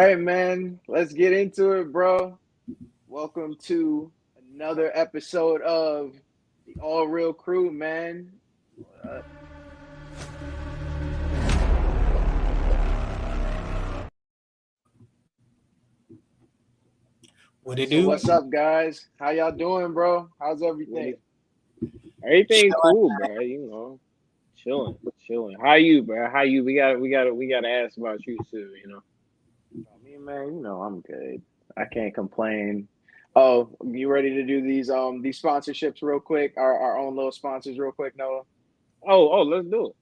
right, man. Let's get into it, bro. Welcome to another episode of the All Real Crew, man. What it do? What's up, guys? How y'all doing, bro? How's everything? Everything cool, bro. You know, chilling. How you, bro? How you? We gotta ask about you too. You know. Me, man. You know, I'm good. I can't complain. Oh, you ready to do these sponsorships real quick? Our own little sponsors, real quick, Noah. Oh, let's do it.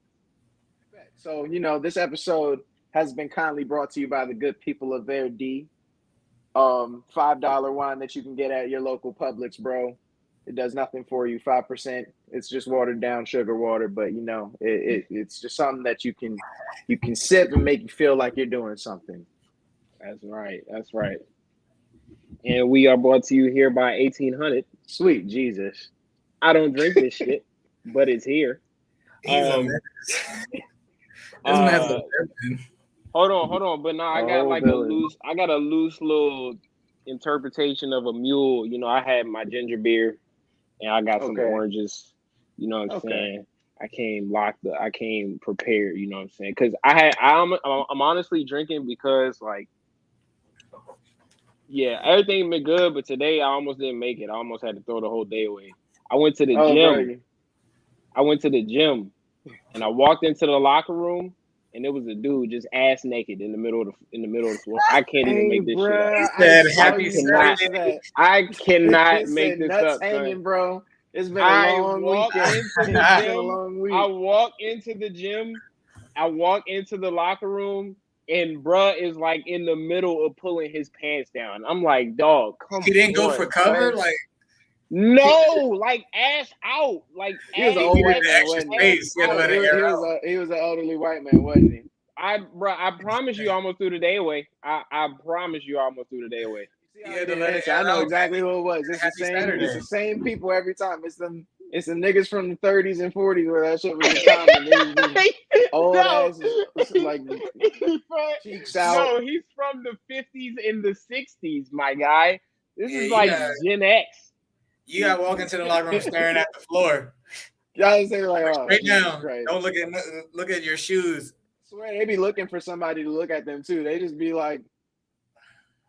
So, this episode has been kindly brought to you by the good people of Verdi. $5 wine that you can get at your local Publix, bro. It does nothing for you. 5%. It's just watered down sugar water, but it's just something that you can sip and make you feel like you're doing something. That's right. And we are brought to you here by 1800. Sweet Jesus. I don't drink this shit, but it's here. Hold on. But no, I got I got a loose little interpretation of a mule. You know, I had my ginger beer and I got some oranges. You know what I'm saying? I came prepared, you know what I'm saying? Because I'm honestly drinking because everything been good, but today I almost didn't make it. I almost had to throw the whole day away. I went to the gym and I walked into the locker room and there was a dude just ass naked in the middle of the floor. I can't even make this shit up. I cannot make this up, hanging, bro. It's been a long weekend. I walk into the gym. I walk into the locker room, and bruh is like in the middle of pulling his pants down. I'm like, dog, come on. He didn't go for cover, No, ass out. He was an old white man, wasn't he? He was an elderly white man, wasn't he? I promise you, I almost threw the day away. I promise you, I almost threw the day away. I know exactly who it was. It's the same people every time. It's the niggas from the 30s and 40s where that shit was common. Old asses, cheeks out. No, he's from the 50s and the 60s, my guy. This is Gen X. You gotta walk into the locker room staring at the floor. Y'all say straight down. Don't look at your shoes. I swear they be looking for somebody to look at them too. They just be like,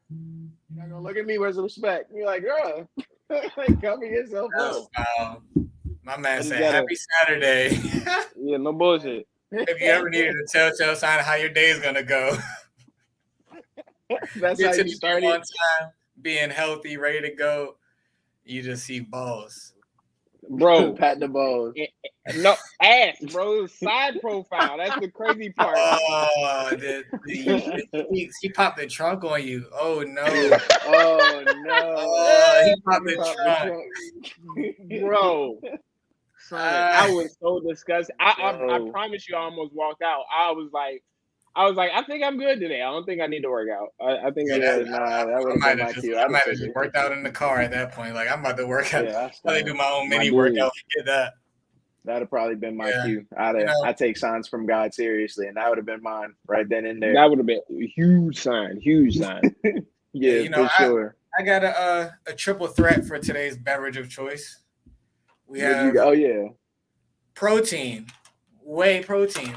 "You're not gonna look at me. Where's the respect?" And you're like, "Girl, cover yourself up." My man said, "Happy Saturday." Yeah, no bullshit. If you ever needed a telltale sign of how your day is gonna go, that's how you start on time, being healthy, ready to go. You just see balls. Bro, pat the balls. No ass, bro. Side profile. That's the crazy part. Oh, he popped the trunk on you. Oh no. Oh no. Oh, he popped the trunk. Bro. I was so disgusted. I promise you I almost walked out. I was like, I think I'm good today. I don't think I need to work out. I think that would have been my cue. I might have just worked out in the car at that point. I'm about to work out. I probably do my own mini workout. Forget that. That'd have probably been my cue. I take signs from God seriously, and that would have been mine right then and there. That would have been a huge sign. For sure. I got a triple threat for today's beverage of choice. We have protein, whey protein.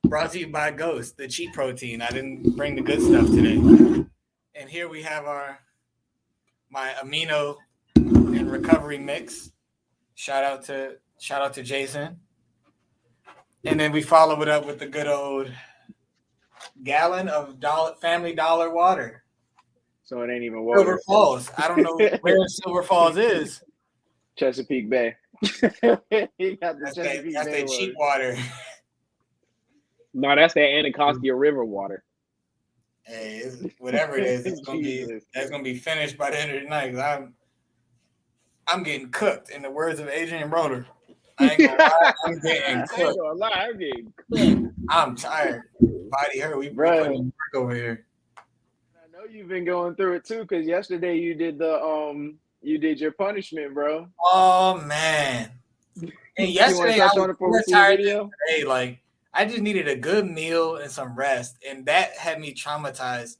Brought to you by Ghost, the cheap protein. I didn't bring the good stuff today. And here we have my amino and recovery mix. Shout out to Jason. And then we follow it up with the good old gallon of Family Dollar water. So it ain't even water. Silver Falls. I don't know where Silver Falls is. Chesapeake Bay. That's the cheap water. No, that's that Anacostia River water. Hey, whatever it is, that's gonna be finished by the end of the night. Cause I'm getting cooked. In the words of Adrian Broder, I ain't gonna lie, I'm getting cooked. I'm getting cooked. I'm tired. Body hurt. We putting work over here. I know you've been going through it too, because yesterday you did your punishment, bro. Oh man. And yesterday I was tired today, I just needed a good meal and some rest, and that had me traumatized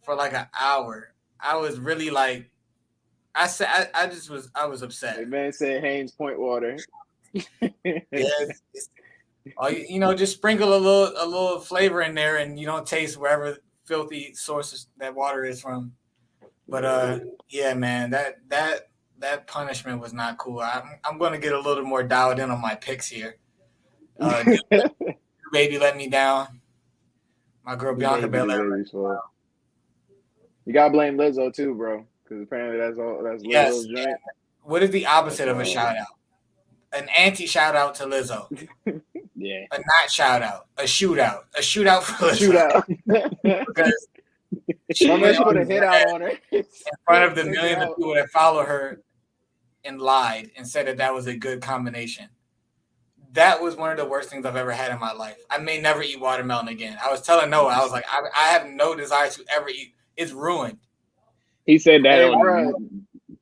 for like an hour. I was really like, I was upset. The man said Haynes Point water. Yes. Just sprinkle a little flavor in there, and you don't taste wherever filthy sources that water is from. But yeah, man, that punishment was not cool. I'm gonna get a little more dialed in on my picks here. Baby let me down. My girl Bianca Belair. You gotta blame Lizzo too, bro, because apparently that's Lizzo's joint. Yeah. What is the opposite of a shout out? An anti shout out to Lizzo. Yeah. A not shout out. A shootout. A shootout for Lizzo. Because she put a hit out on her in front of the millions of people that follow her and lied and said that was a good combination. That was one of the worst things I've ever had in my life. I may never eat watermelon again. I was telling Noah, I was like, I have no desire to ever eat. It's ruined. He said that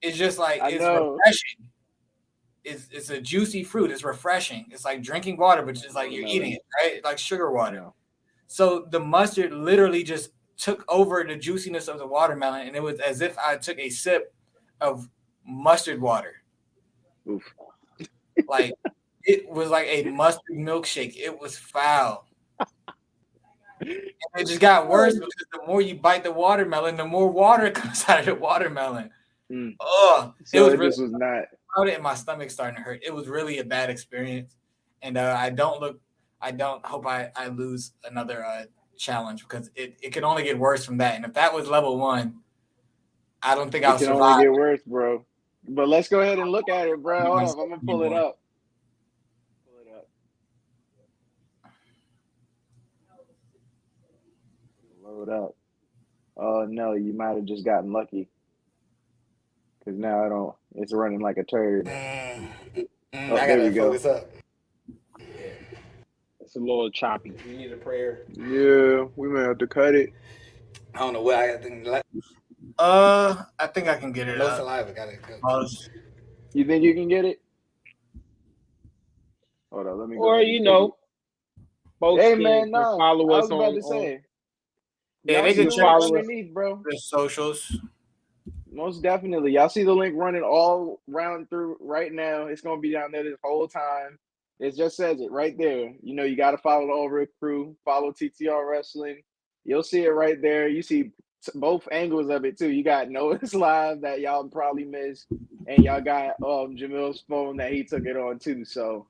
It's just like it's refreshing. It's a juicy fruit. It's refreshing. It's like drinking water, but it's like you're eating it, right? Like sugar water. So the mustard literally just took over the juiciness of the watermelon, and it was as if I took a sip of mustard water. Oof. Like it was like a mustard milkshake. It was foul. And it just got worse because the more you bite the watermelon, the more water comes out of the watermelon. Oh, so it was not. And my stomach starting to hurt. It was really a bad experience, and I don't hope I lose another challenge because it can only get worse from that. And if that was level 1, I don't think I'll survive. It can only get worse, bro. But let's go ahead and look at it, bro. Hold on, I'm gonna pull it up. Load up. Oh no, you might have just gotten lucky. Because now it's running like a turd. I gotta focus up. It's a little choppy. You need a prayer. Yeah, we may have to cut it. I don't know what I think. I think I can get it. No saliva, got it. You think you can get it? Hold on, let me go. Or folks follow us on. Yeah, they can follow underneath, bro. The socials. Most definitely. Y'all see the link running all round through right now. It's going to be down there this whole time. It just says it right there. You got to follow the Over Crew, follow TTR Wrestling. You'll see it right there. You see both angles of it, too. You got Noah's live that y'all probably missed, and y'all got Jamil's phone that he took it on, too. So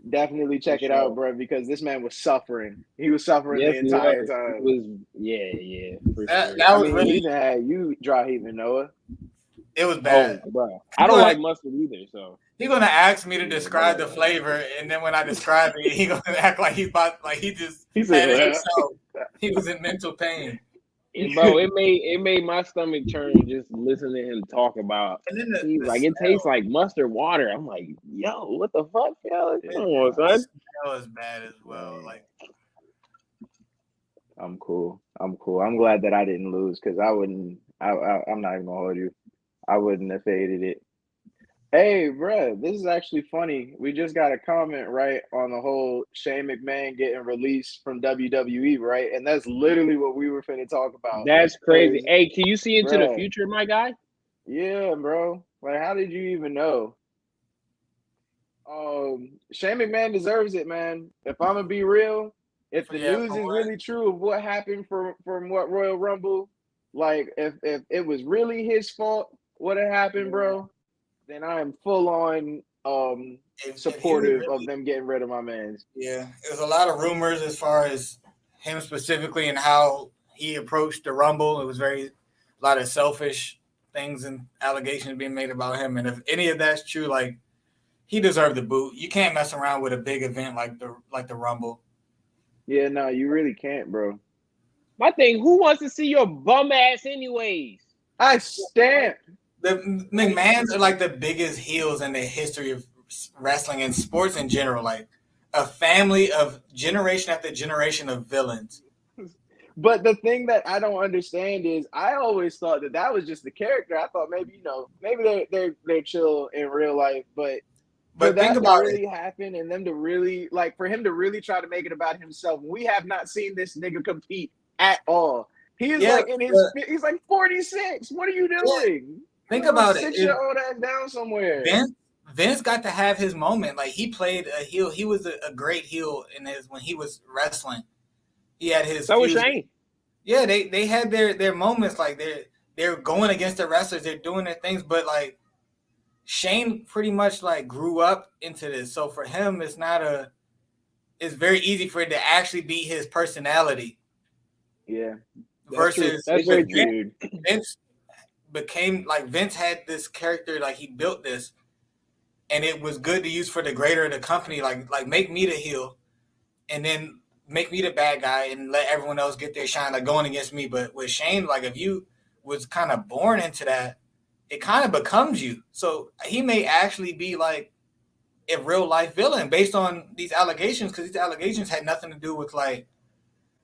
definitely check it out, bro, because this man was suffering. He was suffering the entire time. That was really. He even had you dry heaving, Noah. It was bad, bro. I don't like mustard either, so he's gonna ask me to describe the flavor, and then when I describe it, he's gonna act like he said it himself. He was in mental pain. Bro, it made my stomach turn just listening to him talk about. And then he's like, it tastes like mustard water. I'm like, yo, what the fuck, yo? Come on, son. That was bad as well. Like, I'm cool. I'm glad that I didn't lose because I wouldn't. I'm not even gonna hold you. I wouldn't have faded it. Hey, bro, this is actually funny. We just got a comment, right, on the whole Shane McMahon getting released from WWE, right? And that's literally what we were finna talk about. That's crazy. Hey, can you see into the future, my guy? Yeah, bro. Like, how did you even know? Shane McMahon deserves it, man. If I'm gonna be real, if the news is really true of what happened from what Royal Rumble, like if it was really his fault, what had happened, bro, then I am full on supportive of them getting rid of my man. Yeah, there's a lot of rumors as far as him specifically and how he approached the Rumble. It was a lot of selfish things and allegations being made about him. And if any of that's true, like, he deserved the boot. You can't mess around with a big event like the Rumble. Yeah, no, you really can't, bro. My thing, who wants to see your bum ass anyways? I stand. The McMahons are like the biggest heels in the history of wrestling and sports in general. Like a family of generation after generation of villains. But the thing that I don't understand is I always thought that was just the character. I thought maybe they're chill in real life, but think about it. Really happen and them to really for him to really try to make it about himself. We have not seen this nigga compete at all. He is like in his. He's like 46. What are you doing? Think about it. 6-year-old ass down somewhere. Vince got to have his moment. Like he played a heel. He was a great heel when he was wrestling. He had his. So was Shane. Yeah, they had their moments. Like they're going against the wrestlers. They're doing their things, but like Shane pretty much like grew up into this. So for him, it's very easy for it to actually be his personality. Yeah. Versus Vince became like Vince had this character, like he built this, and it was good to use for the greater of the company. Like make me the heel, and then make me the bad guy, and let everyone else get their shine, like going against me. But with Shane, like if you was kind of born into that, it kind of becomes you. So he may actually be like a real life villain based on these allegations, because these allegations had nothing to do with like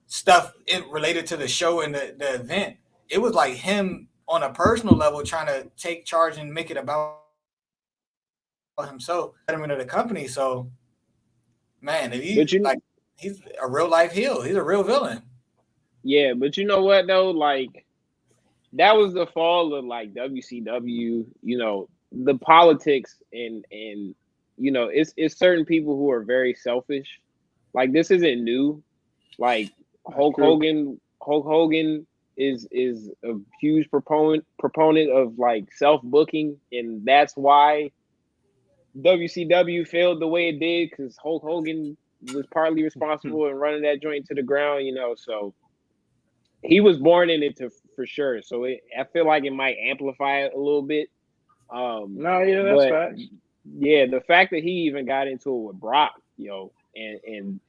stuff related to the show and the event. It was like him on a personal level trying to take charge and make it about himself, betterment of the company. So, man, if he's a real life heel. He's a real villain. Yeah, but you know what though? Like that was the fall of like WCW. You know, the politics and you know, it's certain people who are very selfish. Like this isn't new. Like Hulk Hogan is a huge proponent of like self-booking, and that's why WCW failed the way it did, because Hulk Hogan was partly responsible in running that joint to the ground, you know. So he was born in it for sure. So I feel like it might amplify it a little bit. That's facts. Yeah, the fact that he even got into it with Brock, and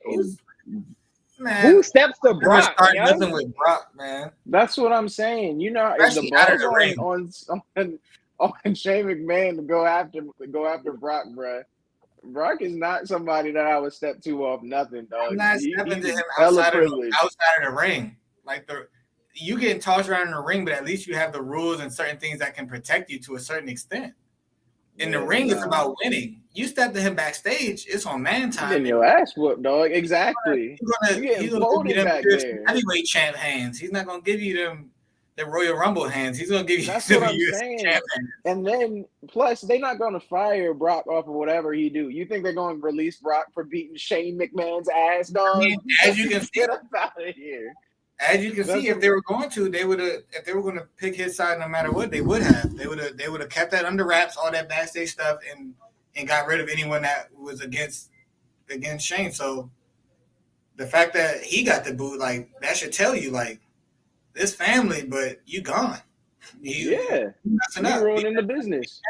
man, who steps to Brock? Nothing with Brock, man. That's what I'm saying. You know, if the ball's on Shane McMahon to go after Brock, bruh. Brock is not somebody that I would step to off nothing, dog. I'm not stepping to him outside of the ring. Like you getting tossed around in the ring, but at least you have the rules and certain things that can protect you to a certain extent. In the ring, it's about winning. You step to him backstage, it's on man time. Getting your ass whooped, dog. Exactly. He's gonna give you them heavyweight champ hands. He's not gonna give you them the Royal Rumble hands. He's gonna give you that's what I'm saying. And then plus they're not gonna fire Brock off of whatever he do. You think they're gonna release Brock for beating Shane McMahon's ass, dog? I mean, as you can see, get up out of here. As you can see, if they were going to, if they were going to pick his side no matter what, they would have. They would have kept that under wraps, all that backstage stuff, and got rid of anyone that was against Shane. So the fact that he got the boot, like that should tell you, like, this family, but you gone. You're ruining the business.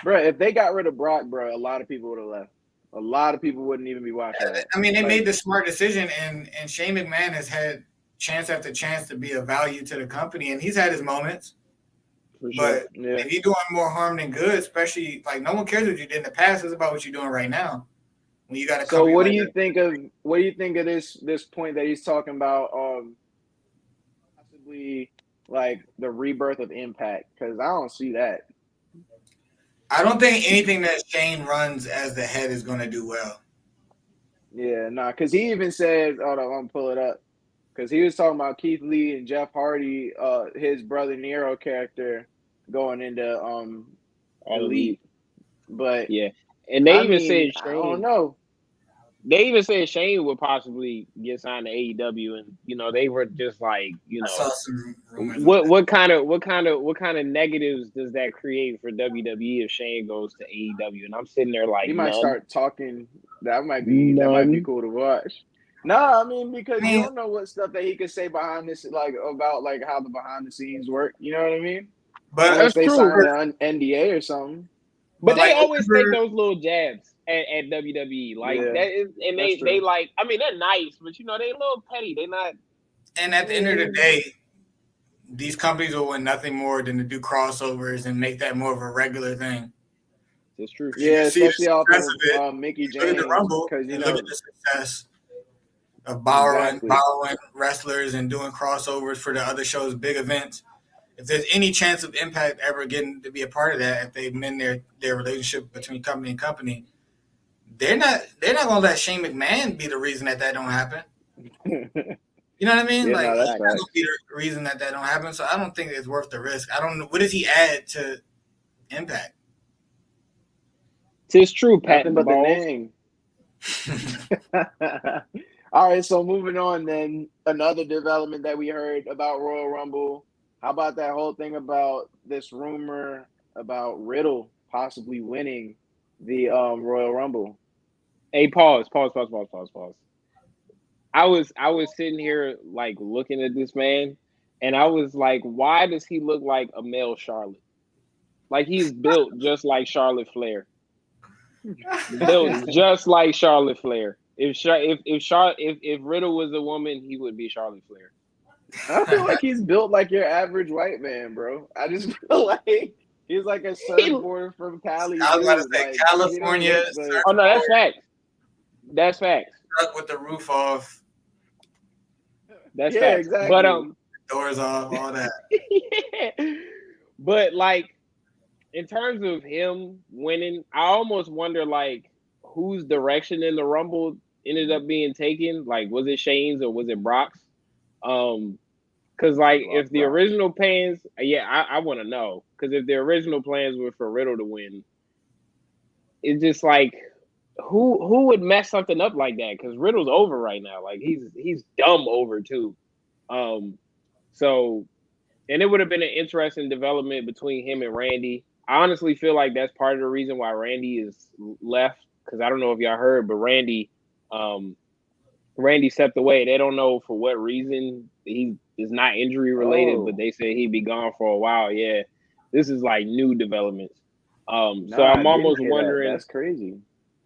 Bro, if they got rid of Brock, bro, a lot of people would have left. A lot of people wouldn't even be watching that. I mean, they made the smart decision, and Shane McMahon has had chance after chance to be of value to the company, and he's had his moments. For sure. But if you're doing more harm than good, especially like no one cares what you did in the past, it's about what you're doing right now. When you got to. So what do you think of this point that he's talking about? Possibly like the rebirth of Impact, because I don't see that. I don't think anything that Shane runs as the head is going to do well. Yeah, because he even said, hold on, I'm going to pull it up. Because he was talking about Keith Lee and Jeff Hardy, his brother Nero character going into Elite. But yeah, and they said Shane. I don't know. They even said Shane would possibly get signed to AEW, and they were just like, I saw some rumors. What kind of negatives does that create for WWE if Shane goes to AEW? And I'm sitting there like, he might start talking. That might be cool to watch. No, I mean, because you don't know what stuff that he could say behind this, like about like how the behind the scenes work. You know what I mean? But that's they true. Sign an NDA or something. But they always take those little jabs at WWE, like that is, and they like. I mean, they're nice, but they a little petty. They're not. And at the end of the day, these companies will want nothing more than to do crossovers and make that more of a regular thing. That's true. Yeah, especially off of Mickey James, the Rumble, because look at the success of borrowing wrestlers and doing crossovers for the other shows, big events. If there's any chance of Impact ever getting to be a part of that, if they mend their relationship between company and company, they're not gonna let Shane McMahon be the reason that don't happen. You know what I mean? Yeah, like no, that's that's gonna be the reason that don't happen. So I don't think it's worth the risk. I don't know what does he add to Impact. It's true, Pat. Nothing but the name. All right, so moving on then, another development that we heard about Royal Rumble. How about that whole thing about this rumor about Riddle possibly winning the Royal Rumble? Hey, pause. I was sitting here like looking at this man, and I was like, why does he look like a male Charlotte? Like he's built just like Charlotte Flair. Built just like Charlotte Flair. If Riddle was a woman, he would be Charlotte Flair. I feel like he's built like your average white man, bro. I just feel like he's like a surfboarder from Cali. I was about to say like, California. Oh no, that's facts. That's facts. Stuck with the roof off. That's facts. Exactly. But doors off, all that. Yeah. But like in terms of him winning, I almost wonder like whose direction in the Rumble ended up being taken. Like, was it Shane's or was it Brock's? Because like if the original plans, I want to know. Because if the original plans were for Riddle to win, it's just like who would mess something up like that? Because Riddle's over right now. Like he's dumb over too. So, and it would have been an interesting development between him and Randy. I honestly feel like that's part of the reason why Randy is left. Because I don't know if y'all heard, but Randy stepped away. They don't know for what reason. He is not injury related, but they say he'd be gone for a while. Yeah, this is like new developments. So I'm almost wondering. That's crazy.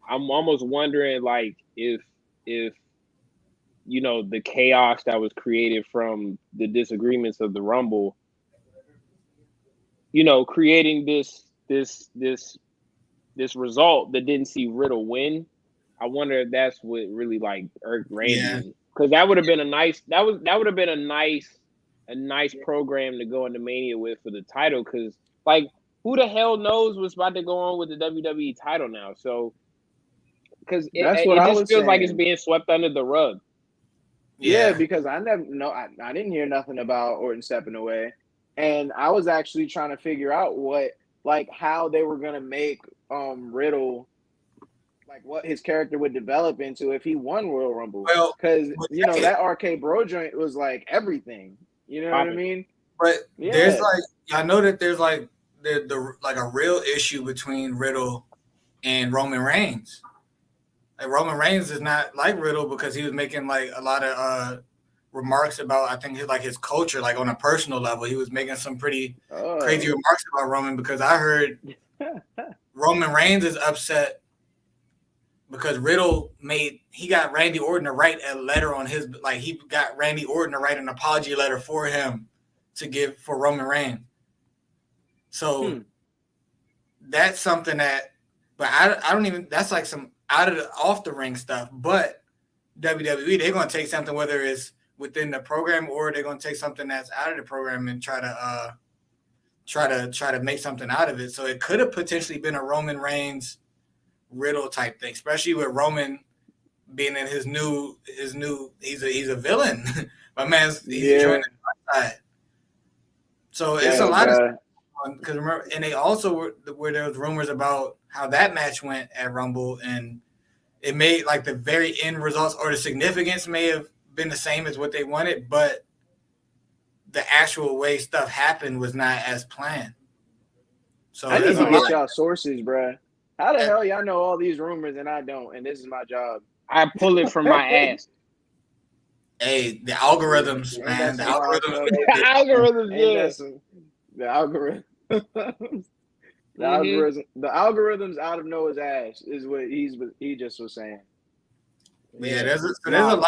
I'm almost wondering, like, if you know the chaos that was created from the disagreements of the Rumble, you know, creating this result that didn't see Riddle win. I wonder if that's what really like irked Randy, because that would have been a nice program to go into Mania with for the title. Because like, who the hell knows what's about to go on with the WWE title now? So, because it just feels like it's being swept under the rug. Yeah, because I didn't hear nothing about Orton stepping away, and I was actually trying to figure out how they were gonna make Riddle, like what his character would develop into if he won Royal Rumble. Well, because that RK Bro joint was like everything. You know what I mean? But there's like, I know that there's like the like a real issue between Riddle and Roman Reigns. Like Roman Reigns is not like Riddle because he was making like a lot of remarks about, I think, his culture, like on a personal level. He was making some pretty crazy remarks about Roman, because I heard Roman Reigns is upset because Riddle got Randy Orton to write a letter on his, like he got Randy Orton to write an apology letter for him to give for Roman Reigns. So that's something that, but I don't even, that's like some off the ring stuff. But WWE, they're going to take something, whether it's within the program or they're going to take something that's out of the program and try to make something out of it. So it could have potentially been a Roman Reigns Riddle type thing, especially with Roman being in his new he's a villain. My man's joining the side. So it's a lot of stuff. Because remember, and they also where there was rumors about how that match went at Rumble, and it made like the very end results or the significance may have been the same as what they wanted, but the actual way stuff happened was not as planned. So I need to get y'all sources, bro. How the hell y'all know all these rumors and I don't? And this is my job. I pull it from my ass. Hey, the algorithms, man. The algorithms. The algorithm. The algorithms out of Noah's ass is what he just was saying. Yeah, there's a lot.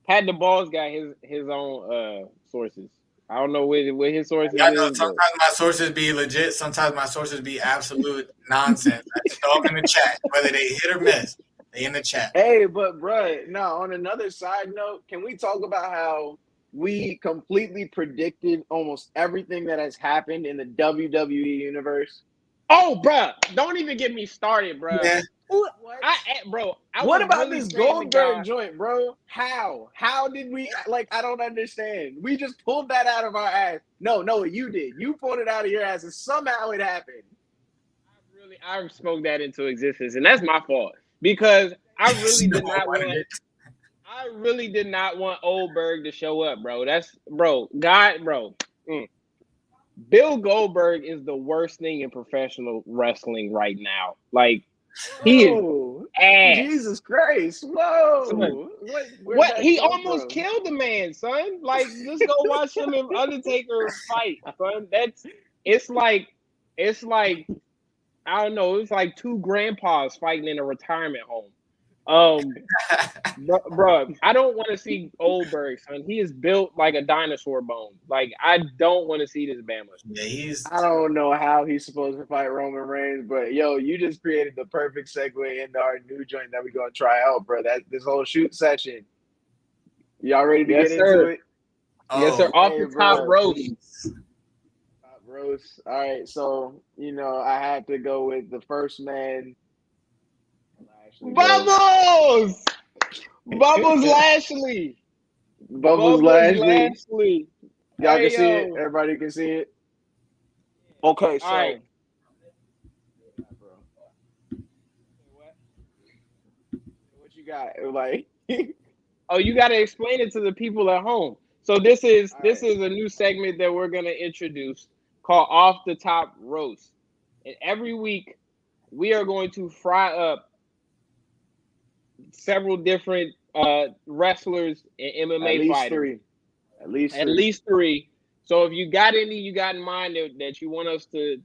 Pat the Balls got his own sources. I don't know where his sources. I know sometimes my sources be legit. Sometimes my sources be absolute nonsense. I just throw them in the chat, whether they hit or miss. They in the chat. Hey, but bruh, on another side note, can we talk about how we completely predicted almost everything that has happened in the WWE universe? Oh, bro, don't even get me started, bro. Yeah. What? What about really this Goldberg joint, bro? How did we I don't understand. We just pulled that out of our ass. No, you did. You pulled it out of your ass, and somehow it happened. I spoke that into existence, and that's my fault because I really did not want Goldberg to show up, bro. Bill Goldberg is the worst thing in professional wrestling right now. Like, he is ass. Jesus Christ. Whoa. Son, what he almost killed the man, son. Like, just go watch him and Undertaker fight, son. It's like I don't know, it's like two grandpas fighting in a retirement home. Bro, I don't want to see Goldberg, son. He is built like a dinosaur bone. Like, I don't want to see this Bama. Yeah, I don't know how he's supposed to fight Roman Reigns, but yo, you just created the perfect segue into our new joint that we're gonna try out, bro. This whole shoot session. Y'all ready to get into it? Yes, sir. Off the top roast. Top roast. All right, so I had to go with the first man. Bubbles Lashley. Bubbles Lashley. Y'all can see it. Everybody can see it. Okay, so. All right. What you got? Like. Oh, you got to explain it to the people at home. So this is a new segment that we're gonna introduce called Off the Top Roast, and every week we are going to fry up several different wrestlers and MMA fighters. At least three. So if you got any you got in mind that you want us to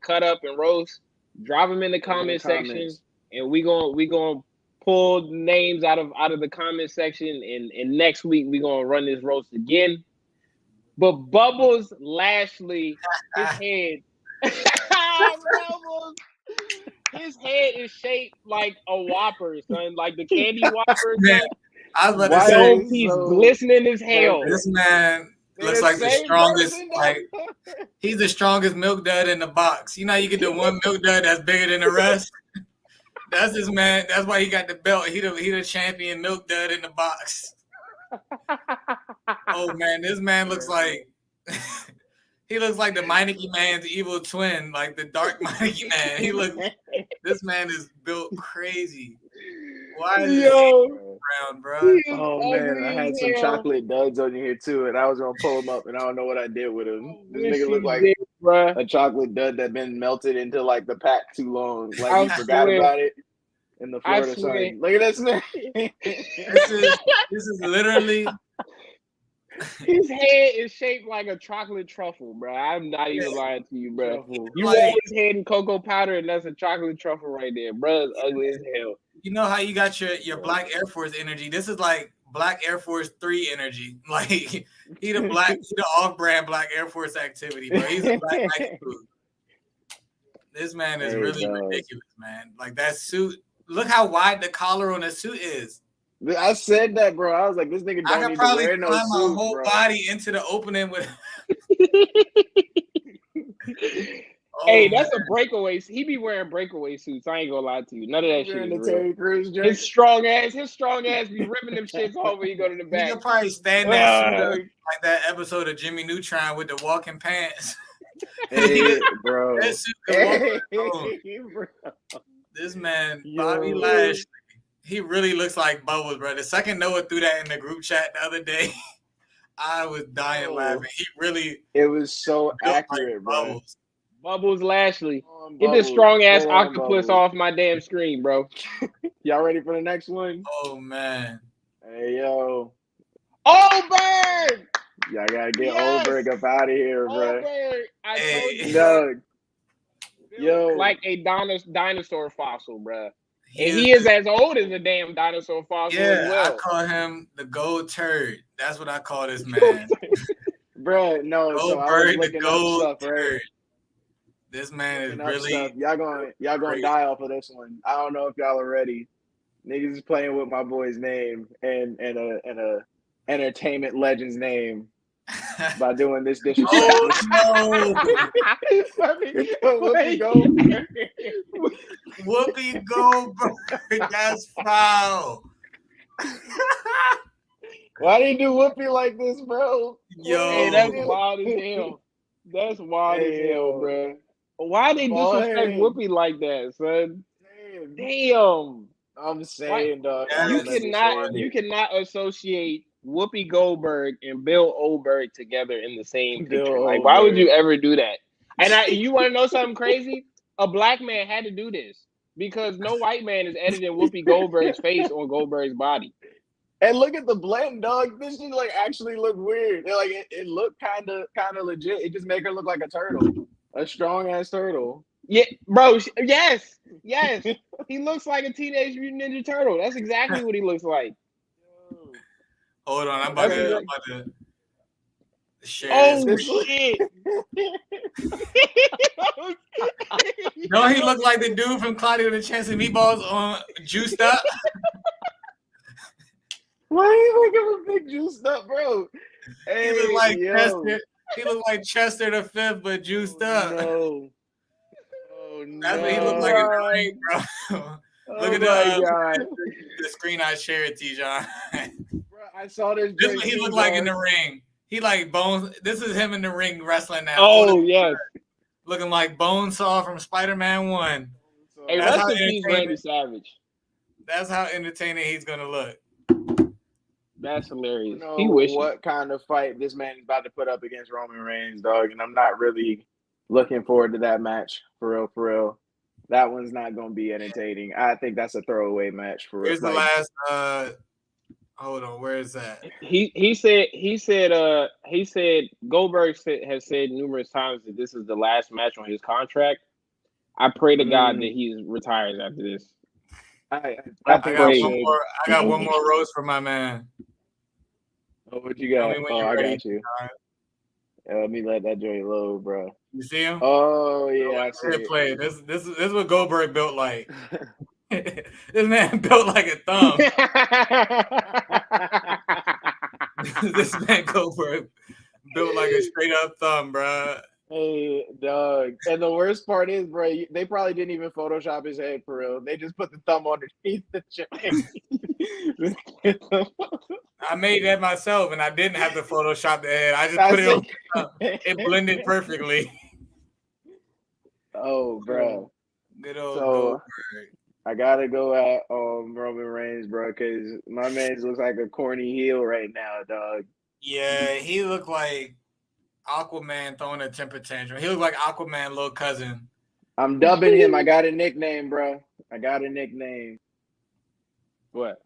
cut up and roast, drop them in the comment section, and we gonna pull names out of the comment section, and next week we gonna run this roast again. But Bubbles Lashley, his head. His head is shaped like a Whopper, son, like the candy Whopper. Man, I was about to say, he's glistening as hell. This man looks like the strongest. Like, he's the strongest milk dud in the box. You know, you get the one milk dud that's bigger than the rest. That's this man. That's why he got the belt. He the champion milk dud in the box. Oh man, this man looks like. He looks like the Meineke man's evil twin, like the dark Meineke man. This man is built crazy. Why is he brown, bro? Oh man, I had some chocolate duds on here too, and I was gonna pull them up, and I don't know what I did with them. This nigga look like a chocolate dud that been melted into like the pack too long. Like he forgot about it in the Florida sun. Look at this man. This is literally. His head is shaped like a chocolate truffle, bro. I'm not even lying to you, bro. You roll his head in cocoa powder, and that's a chocolate truffle right there, bro. It's ugly as hell. You know how you got your Black Air Force energy? This is like Black Air Force 3 energy. Like he the off-brand Black Air Force activity, bro. He's a black Nike food. This man is really ridiculous, man. Like that suit. Look how wide the collar on the suit is. I said that, bro. I was like, this nigga don't need to wear no suit, my whole body into the opening with. Hey, that's a breakaway. He be wearing breakaway suits. I ain't gonna lie to you. None of that shit is real. His strong ass be ripping them shits off when you go to the back. You could probably stand there like that episode of Jimmy Neutron with the walking pants. Hey, bro. This man, Bobby Lashley. He really looks like Bubbles, bro. The second Noah threw that in the group chat the other day, I was dying laughing. It was so accurate, like bro. Bubbles Lashley. Get this strong ass octopus off my damn screen, bro. Y'all ready for the next one? Oh man. Hey yo. Oldberg! Y'all gotta get Oldberg up out of here, bro. Oldberg. I told you. Yo. Like a dinosaur fossil, bro. And he is as old as a damn dinosaur fossil as well. I call him the gold turd. That's what I call this man. Bro, no. Goldberg, the gold turd. This man is really stuff. Y'all gonna die off of this one. I don't know if y'all are ready. Niggas is playing with my boy's name and a entertainment legend's name. by doing this disrespect. Oh no! Whoopi Goldberg, that's foul. Why did he do Whoopi like this, bro? Yo, hey, that's wild as hell. That's wild as hell, bro. Why they disrespect Whoopi like that, son? Damn. I'm saying, dog. You cannot associate Whoopi Goldberg and Bill Oberg together in the same picture. Like, why would you ever do that? And you want to know something crazy? A black man had to do this because no white man is editing Whoopi Goldberg's face on Goldberg's body. And look at the blend, dog. This shit like actually look weird. Like it looked kind of legit. It just make her look like a turtle, a strong ass turtle. Yeah, bro. Yes. He looks like a Teenage Mutant Ninja Turtle. That's exactly what he looks like. Hold on, I'm about to share this. Shit. Don't he look like the dude from Claudia the Chance of Meatballs on Juiced Up? Why are you looking for big juiced up, bro? He look like Chester. He look like Chester the Fifth, but juiced up. No. That's what he looked like in the ring, bro. Look at the screen I shared, T-John. Bro, I saw this. This is what he looked like in the ring. He like Bones. This is him in the ring wrestling now. Oh, yes. Looking like Bonesaw from Spider-Man 1. Hey, rest in peace, Randy Savage. That's how entertaining he's going to look. That's hilarious. He wishes what kind of fight this man is about to put up against Roman Reigns, dog, and I'm not really looking forward to that match for real. That one's not going to be entertaining. I think that's a throwaway match for real. Here's the last. Hold on, where is that? He said Goldberg has said numerous times that this is the last match on his contract. I pray to God that he retires after this. I got one more roast for my man. Oh, what you got? I got you. Let me let that joint load, bro. You see him? Oh yeah, I see it. Play. This is what Goldberg built like. This man built like a thumb. This man Goldberg built like a straight up thumb, bro. Hey, dog. And the worst part is, bro, they probably didn't even Photoshop his head for real. They just put the thumb underneath the chain. I made that myself, and I didn't have to Photoshop the head. I just put it on. It blended perfectly. Oh, bro. Good old Goldberg. I gotta go at Roman Reigns, bro, because my man looks like a corny heel right now, dog. Yeah, he looked like Aquaman throwing a temper tantrum. He looked like Aquaman little cousin. I'm dubbing him. I got a nickname, bro. I got a nickname. What?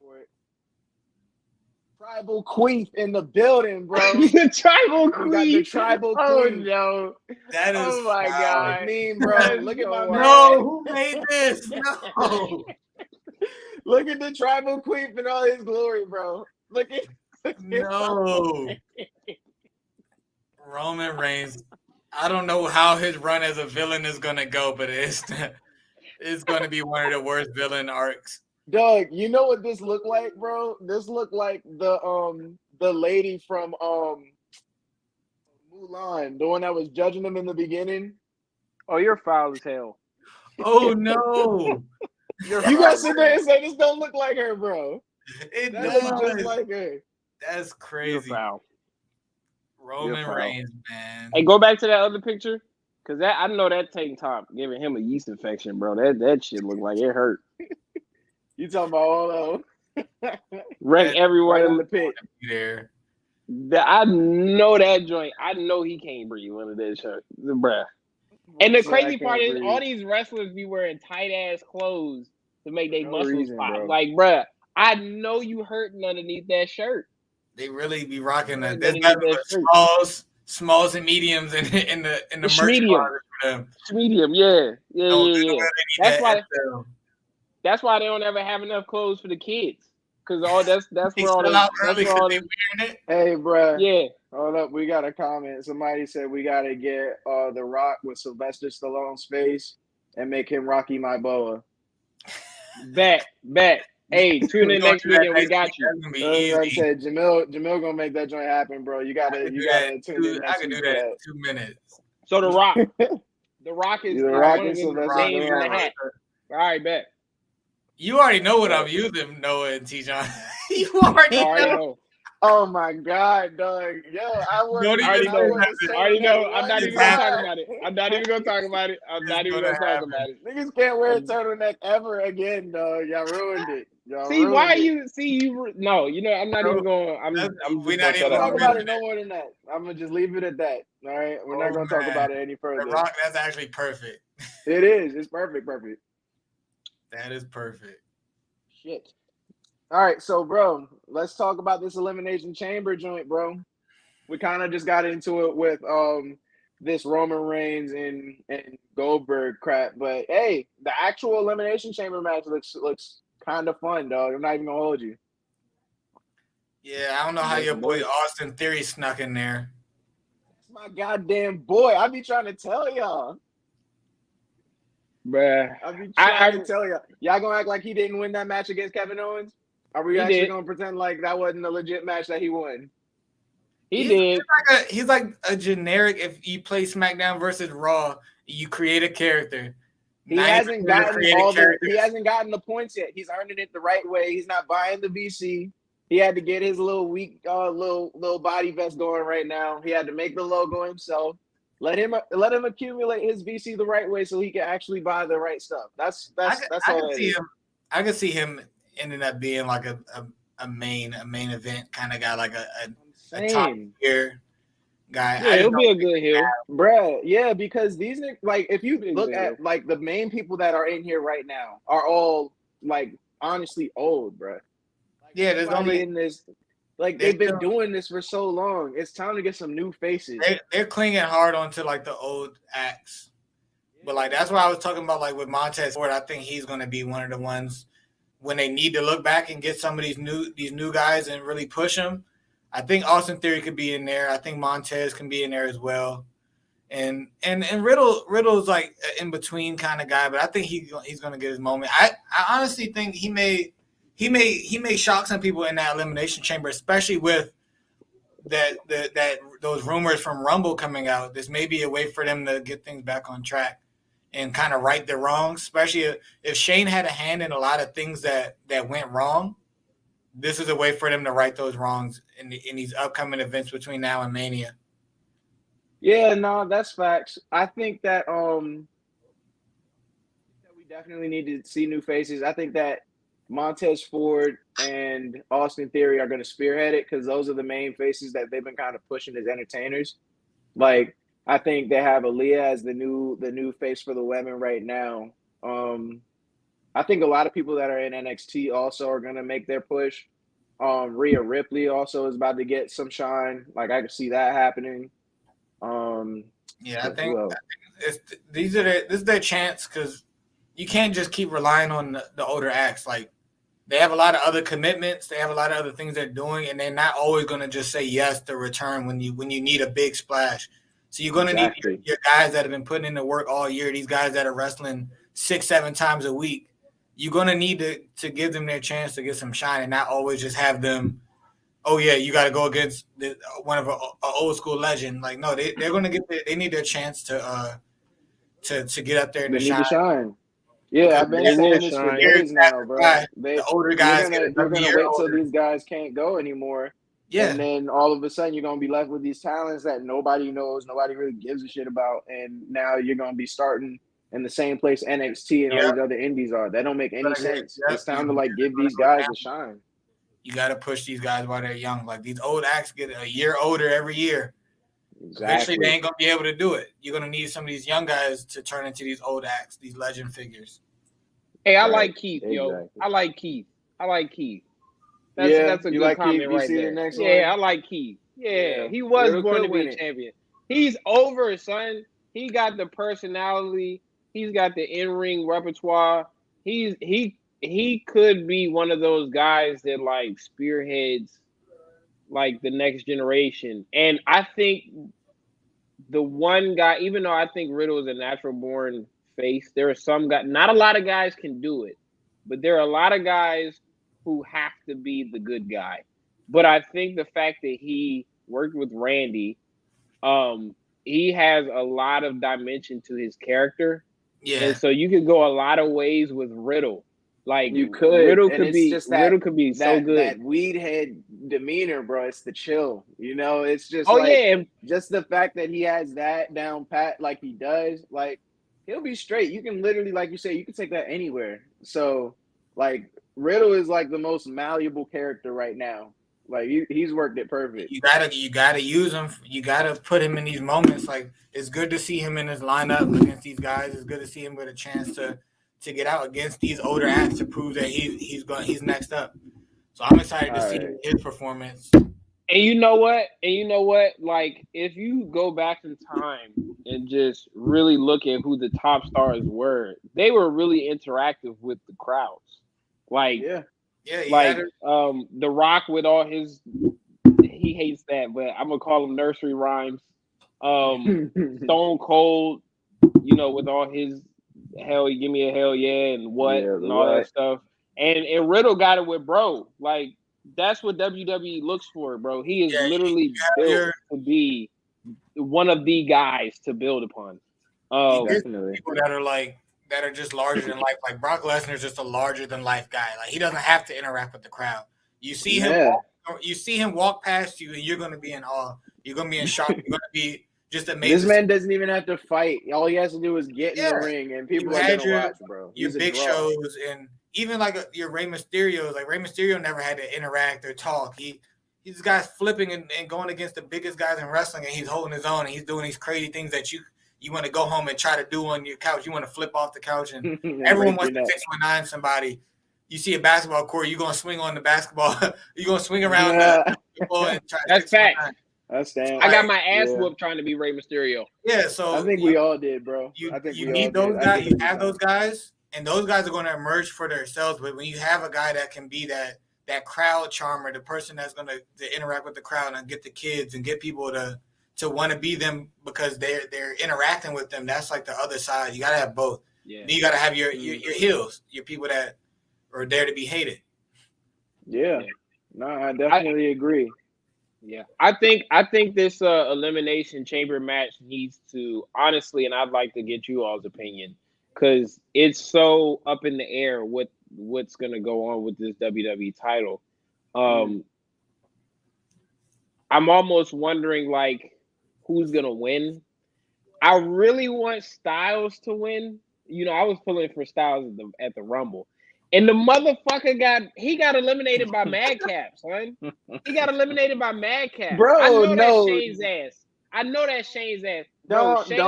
Tribal Queef in the building, bro. The Tribal Queef. Got the Tribal Queef. Oh no. That is oh my god. Mean, bro. Look at my man. No, who made this? No. Look at the Tribal Queef in all his glory, bro. Look at no. Roman Reigns. I don't know how his run as a villain is gonna go, but it's gonna be one of the worst villain arcs. Doug, you know what this looked like, bro? This looked like the lady from Mulan, the one that was judging them in the beginning. Oh, you're foul as hell. Oh no. You gotta sit there and say this don't look like her, bro. It does just like her. That's crazy. You're foul. Roman Reigns, man. Hey, go back to that other picture. Cause I know that tank top giving him a yeast infection, bro. That shit looked like it hurt. You talking about all wreck everyone in the pit. There. I know that joint. I know he can't breathe under that shirt, bruh. And the crazy part is, all these wrestlers be wearing tight ass clothes to make their muscles pop. Bro. Like, bruh, I know you hurting underneath that shirt. They really be rocking that. There's got smalls and mediums in the merch closet for them. Medium, yeah. That's why they don't ever have enough clothes for the kids. Cause that's where all the Hey, bro. Yeah. Hold up, we got a comment. Somebody said we gotta get The Rock with Sylvester Stallone's face and make him Rocky Balboa. Bet. Hey, tune in next weekend. We got you. I said Jamil gonna make that joint happen, bro. You gotta tune in next week for that. 2 minutes. So The Rock, The Rock is one of the names in the hat. All right, bet. You already know what I'm using, Noah and T-John. You already know. Oh my God, dog. Yo, I already know. I'm not even gonna talk about it. Niggas can't wear a turtleneck ever again, dog. Y'all ruined it. No, I'm not even going. We're not even talk about it no more than that. I'm gonna just leave it at that. All right, we're not gonna talk about it any further. The Rock, that's actually perfect. It is. It's perfect. That is perfect. Shit. All right, so bro, let's talk about this Elimination Chamber joint, bro. We kind of just got into it with this Roman Reigns and Goldberg crap, but hey, the actual Elimination Chamber match looks kind of fun, dog. I'm not even gonna hold you. Yeah, I don't know how your boy Austin Theory snuck in there. That's my goddamn boy. I be trying to tell y'all. Bruh. I be trying to tell y'all. Y'all gonna act like he didn't win that match against Kevin Owens? Are we actually gonna pretend like that wasn't a legit match that he won? He did. He's like a generic. If you play SmackDown versus Raw, you create a character. He hasn't gotten the points yet. He's earning it the right way. He's not buying the VC. He had to get his little weak little body vest going right now. He had to make the logo himself. Let him accumulate his VC the right way so he can actually buy the right stuff. That's all that is. I could see him ending up being like a main event kind of guy, like a top tier guy. Yeah, he'll be a good heel, bruh. Yeah, because these like if you look at like the main people that are in here right now are all like honestly old, bruh. Like, yeah, there's only in this. Like they've been doing this for so long. It's time to get some new faces. They're clinging hard onto like the old acts, but like that's what I was talking about. Like with Montez Ford, I think he's going to be one of the ones when they need to look back and get some of these new guys and really push them. I think Austin Theory could be in there. I think Montez can be in there as well, and Riddle's like an in between kind of guy, but I think he's going to get his moment. I honestly think he may shock some people in that Elimination Chamber, especially with those rumors from Rumble coming out. This may be a way for them to get things back on track and kind of right their wrongs, especially if Shane had a hand in a lot of things that went wrong. This is a way for them to right those wrongs in these upcoming events between now and Mania. Yeah, no, that's facts. I think that we definitely need to see new faces. I think that Montez Ford and Austin Theory are going to spearhead it because those are the main faces that they've been kind of pushing as entertainers. Like, I think they have Aaliyah as the new face for the women right now. I think a lot of people that are in NXT also are going to make their push. Rhea Ripley also is about to get some shine. Like, I can see that happening. I think this is their chance because you can't just keep relying on the older acts. Like, they have a lot of other commitments. They have a lot of other things they're doing, and they're not always going to just say yes to return when you need a big splash. So you're going to need your guys that have been putting in the work all year, these guys that are wrestling 6-7 times a week. You're going to need to give them their chance to get some shine and not always just have them, oh, yeah, you got to go against one of an old school legend. Like, no, they're going to they need their chance to get up there and shine. Need to shine. Yeah, I've been saying this for years now, bro. The older guys, you're gonna wait till these guys can't go anymore. Yeah. And then all of a sudden you're going to be left with these talents that nobody knows, nobody really gives a shit about. And now you're going to be starting in the same place NXT and all these other indies are. That don't make any sense. It's time to like give these guys a shine. You got to push these guys while they're young. Like these old acts get a year older every year. Exactly. Eventually they ain't going to be able to do it. You're going to need some of these young guys to turn into these old acts, these legend figures. Hey, I like Keith, yo. I like Keith. That's a good comment right there. Yeah, I like Keith. Yeah, he was born to be a champion. He's over, son. He got the personality. He's got the in-ring repertoire. He could be one of those guys that like spearheads like the next generation. And I think the one guy, even though I think Riddle is a natural born face, there are some guys, not a lot of guys can do it, but there are a lot of guys who have to be the good guy. But I think the fact that he worked with Randy, he has a lot of dimension to his character. Yeah. And so you could go a lot of ways with Riddle. Like you could. Riddle and could it's be just that, Riddle could be so good. That weed head demeanor, bro. It's the chill. You know, it's just just the fact that he has that down pat like he does, like he'll be straight. You can literally, like you say, you can take that anywhere. So like Riddle is like the most malleable character right now. Like he's worked it perfect. You gotta use him. You gotta put him in these moments. Like it's good to see him in his lineup against these guys. It's good to see him with a chance to get out against these older acts to prove that he's next up. So I'm excited to see his performance. And you know what? Like if you go back in time and just really look at who the top stars were, they were really interactive with the crowds. Like The Rock with all his, he hates that, but I'm gonna call him nursery rhymes. Stone Cold, with all his hell, give me a hell yeah and and all that stuff. And Riddle got it with bro. Like that's what WWE looks for, bro. He is literally built to be one of the guys to build upon. Definitely. People that are just larger than life. Like Brock Lesnar is just a larger than life guy. Like he doesn't have to interact with the crowd. You see him walk past you, and you're going to be in awe. You're going to be in shock. You're going to be just amazing. This man doesn't even have to fight. All he has to do is get in the ring, and people are going to watch, bro. Your big shows, and even like your Rey Mysterio. Like Rey Mysterio never had to interact or talk. He's guys flipping and going against the biggest guys in wrestling, and he's holding his own, and he's doing these crazy things that you want to go home and try to do on your couch. You want to flip off the couch, and everyone wants to 619 somebody. You see a basketball court, you're going to swing on the basketball. You're going to swing around the ball and try to. That's fact. I got my ass whooped trying to be Rey Mysterio. Yeah, so I think we all did, bro. You need those guys. You have those guys, and those guys are going to emerge for themselves. But when you have a guy that can be that crowd charmer, the person that's going to interact with the crowd and get the kids and get people to want to be them because they're interacting with them. That's like the other side. You gotta have both. Yeah. Then you gotta have your heels, your people that are there to be hated. Yeah. No, I definitely agree. Yeah. I think this Elimination Chamber match needs to, honestly, and I'd like to get you all's opinion, because it's so up in the air what's gonna go on with this WWE title. I'm almost wondering like who's gonna win. I really want Styles to win. I was pulling for Styles at the Rumble, and the motherfucker got eliminated by Madcap, son. He got eliminated by Madcap. Bro, I know no. That's Shane's ass. I know that's Shane's ass. No. I'm not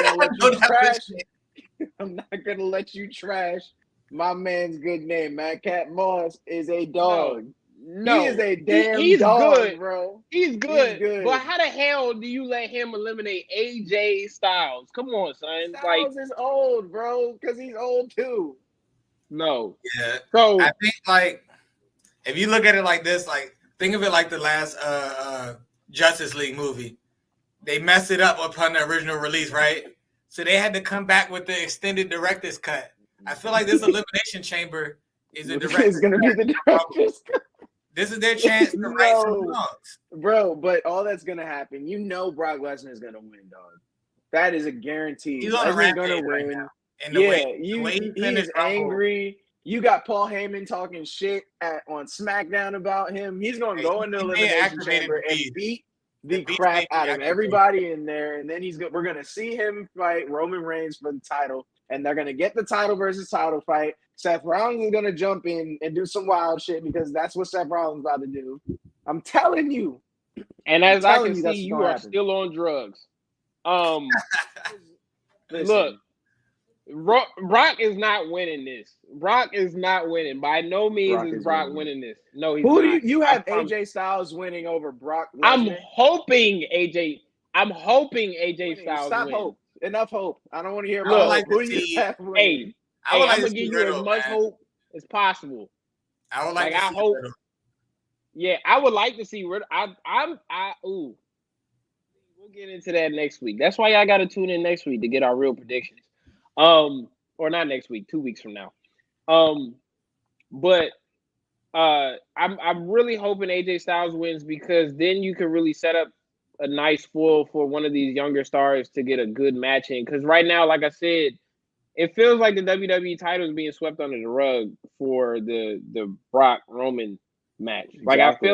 gonna let you trash. I'm not gonna let you trash my man's good name. Madcap Moss is a dog. No, he is a damn he's dog, good, bro. He's good. But how the hell do you let him eliminate AJ Styles? Come on, son. Styles is old, bro, because he's old too. No. Yeah. So I think like if you look at it like this, like think of it like the last Justice League movie. They messed it up upon the original release, right? So they had to come back with the extended director's cut. I feel like this Elimination Chamber is a director's cut. It's gonna be the director's cut. This is their chance to right some wrongs. Bro, but all that's going to happen, Brock Lesnar is going to win, dog. That is a guarantee. He's on a rampage going to win. Right now. And the way he's angry. You got Paul Heyman talking shit on SmackDown about him. He's going to go into the Elimination Chamber and beat the crap out of everybody in there. And then we're going to see him fight Roman Reigns for the title. And they're going to get the title versus title fight. Seth Rollins is going to jump in and do some wild shit because that's what Seth Rollins is about to do. I'm telling you. And as I can see, you are still on drugs. Look, Brock is not winning this. Brock is not winning. By no means is Brock winning this. No, he's not. You have AJ Styles winning over Brock Lesnar? I'm hoping AJ Styles Stop wins. Hope. Enough hope. I don't want to hear about who you have winning. I'm gonna give you as much hope as possible. I would like to see hope. Riddle. Yeah, I would like to see Riddle. We'll get into that next week. That's why y'all got to tune in next week to get our real predictions. Well, or not next week, 2 weeks from now. But I'm really hoping AJ Styles wins, because then you can really set up a nice foil for one of these younger stars to get a good match in. Because right now, like I said, it feels like the WWE title is being swept under the rug for the Brock Roman match. Like Exactly.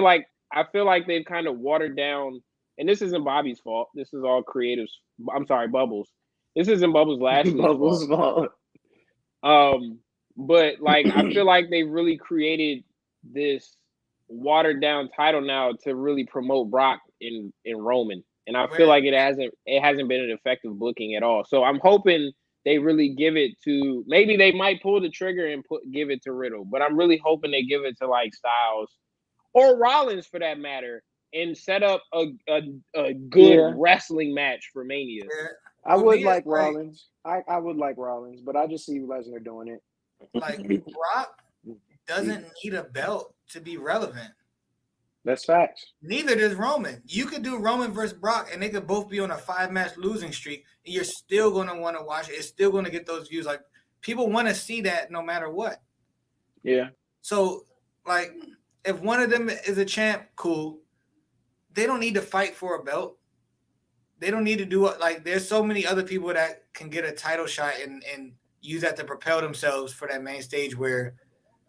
I feel like they've kind of watered down, and this isn't Bobby's fault. This is all creatives. I'm sorry, Bubbles. This isn't Bubbles Lashley's Bubbles' fault. But like I feel like they really created this watered down title now to really promote Brock in Roman, and I feel like it hasn't been an effective booking at all. So I'm hoping they really give it to, maybe they might pull the trigger and give it to Riddle, but I'm really hoping they give it to like Styles or Rollins for that matter, and set up a good wrestling match for Mania. Yeah. I would like Rollins. I would like Rollins, but I just see Lesnar doing it. Like Brock doesn't need a belt to be relevant. That's facts. Neither does Roman. You could do Roman versus Brock, and they could both be on a 5-match losing streak, and you're still going to want to watch it. It's still going to get those views. Like, people want to see that no matter what. Yeah. So, like, if one of them is a champ, cool. They don't need to fight for a belt. They don't need to do it. Like, there's so many other people that can get a title shot and use that to propel themselves for that main stage, where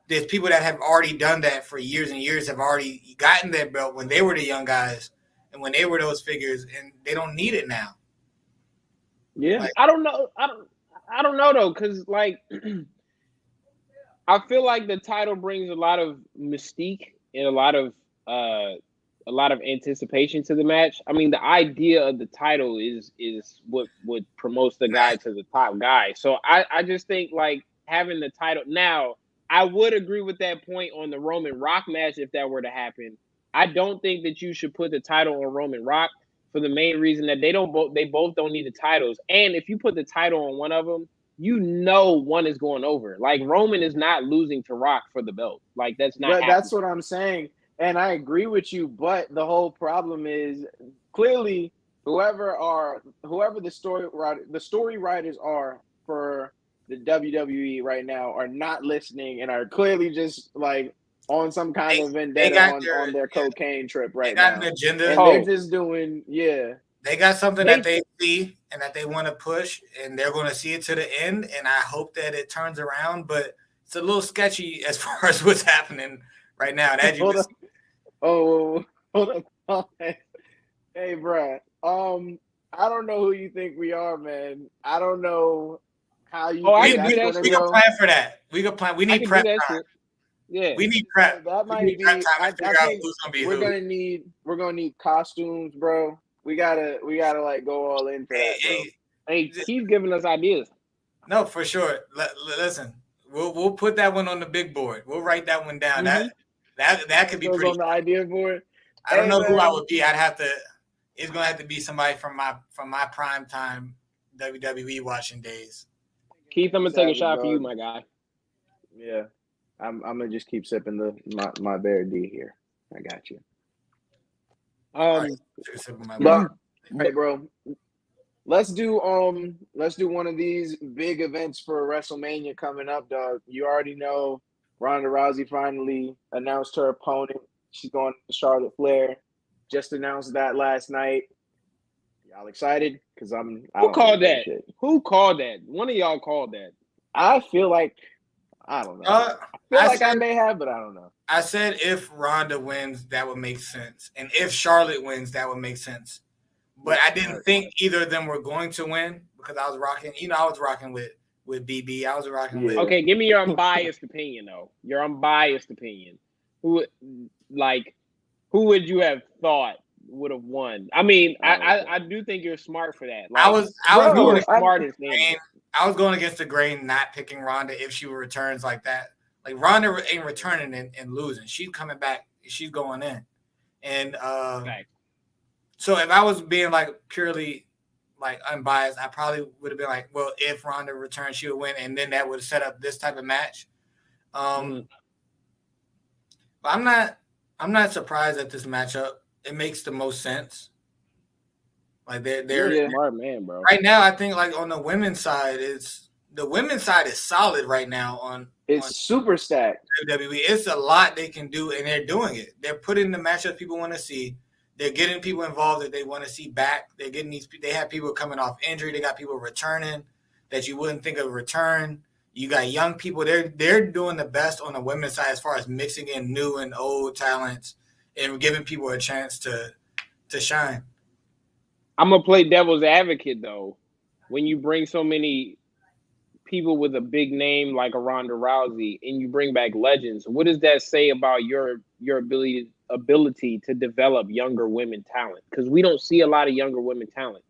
there's people that have already done that for years and years, have already gotten their belt when they were the young guys and when they were those figures, and they don't need it now. Yeah. Like, I don't know though, because like I feel like the title brings a lot of mystique and a lot of anticipation to the match. I mean, the idea of the title is what promotes the guy to the top guy. So I just think like having the title now. I would agree with that point on the Roman Rock match if that were to happen. I don't think that you should put the title on Roman Rock for the main reason that they both don't need the titles. And if you put the title on one of them, you know one is going over. Like Roman is not losing to Rock for the belt. Like that's not. But that's what I'm saying, and I agree with you. But the whole problem is clearly whoever the story writers are for the WWE right now are not listening and are clearly just like on some kind of vendetta on their cocaine trip right now. They got an agenda. And they're just doing, They got something that they see and that they want to push, and they're going to see it to the end. And I hope that it turns around, but it's a little sketchy as far as what's happening right now. And hold on. Hey, Brad. I don't know who you think we are, man. I don't know. How you we can plan for that. We can plan. We need prep time. Yeah, we need prep. That might be. I think we're gonna need costumes, bro. We gotta like go all in for that. Hey, he's giving us ideas. No, for sure. Listen, we'll put that one on the big board. We'll write that one down. Mm-hmm. That could be pretty. On the idea board. I don't know who I would be. I'd have to. It's gonna have to be somebody from my prime time WWE watching days. Keith, I'm gonna take a shot for you, my guy. Yeah, I'm gonna just keep sipping my Bear D here. I got you. Hey, bro, let's do one of these big events for WrestleMania coming up, dog. You already know Ronda Rousey finally announced her opponent. She's going to Charlotte Flair. Just announced that last night. Y'all excited? Because Who called that? Who called that? One of y'all called that. I feel like I don't know. I may have, but I don't know. I said if Ronda wins, that would make sense, and if Charlotte wins, that would make sense. But I didn't think either of them were going to win because I was rocking. I was rocking with BB. I was rocking with. Okay, give me your unbiased opinion, though. Your unbiased opinion. Who would you have thought would have won? I mean, I do think you're smart for that. Like, I was going against the grain, not picking Ronda if she returns like that. Like Ronda ain't returning and losing. She's coming back. She's going in, and so if I was being like purely like unbiased, I probably would have been like, well, if Ronda returns, she would win, and then that would set up this type of match. But I'm not surprised at this matchup. It makes the most sense. Like they're smart man, bro. Right now, I think like on the women's side, it's the women's side is solid right now on super stacked. WWE. It's a lot they can do, and they're doing it. They're putting the matchups people want to see. They're getting people involved that they want to see back. They're getting they have people coming off injury. They got people returning that you wouldn't think of return. You got young people. They're doing the best on the women's side as far as mixing in new and old talents and giving people a chance to shine. I'm gonna play devil's advocate though. When you bring so many people with a big name like a Ronda Rousey and you bring back legends, what does that say about your ability to develop younger women talent? Because we don't see a lot of younger women talent.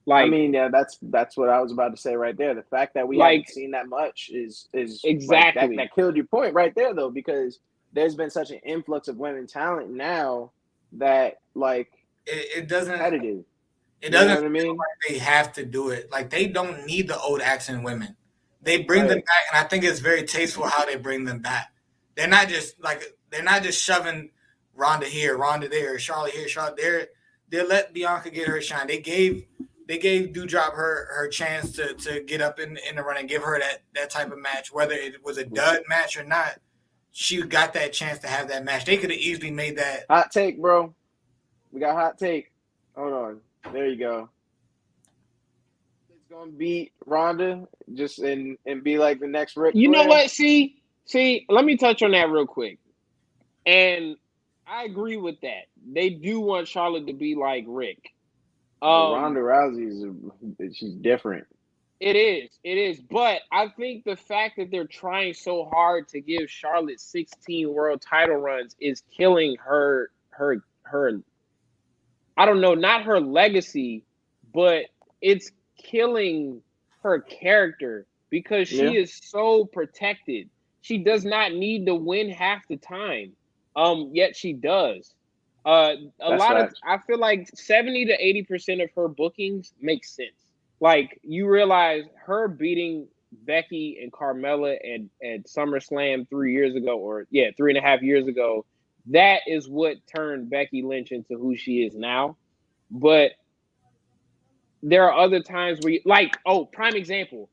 Like, I mean, yeah, that's what I was about to say right there. The fact that we haven't seen that much is exactly that killed your point right there though, because there's been such an influx of women talent now that like it doesn't competitive. It doesn't feel like they have to do it. Like they don't need the old accent women. They bring them back, and I think it's very tasteful how they bring them back. They're not just shoving Ronda here, Ronda there, Charlotte here, Charlotte there. They let Bianca get her shine. They gave Doudrop her chance to get up in the run and give her that type of match, whether it was a dud match or not. She got that chance to have that match. They could have easily made that. Hot take, bro. We got hot take. Hold on. There you go. It's gonna beat Ronda just and be like the next Rick. You know what? See, let me touch on that real quick. And I agree with that. They do want Charlotte to be like Rick. Ronda Rousey she's different. It is. But I think the fact that they're trying so hard to give Charlotte 16 world title runs is killing her. I don't know, not her legacy, but it's killing her character because she is so protected. She does not need to win half the time. Yet she does. I feel like 70 to 80% of her bookings make sense. Like you realize her beating Becky and Carmella at SummerSlam 3 years ago, 3.5 years ago. That is what turned Becky Lynch into who she is now. But there are other times where prime example.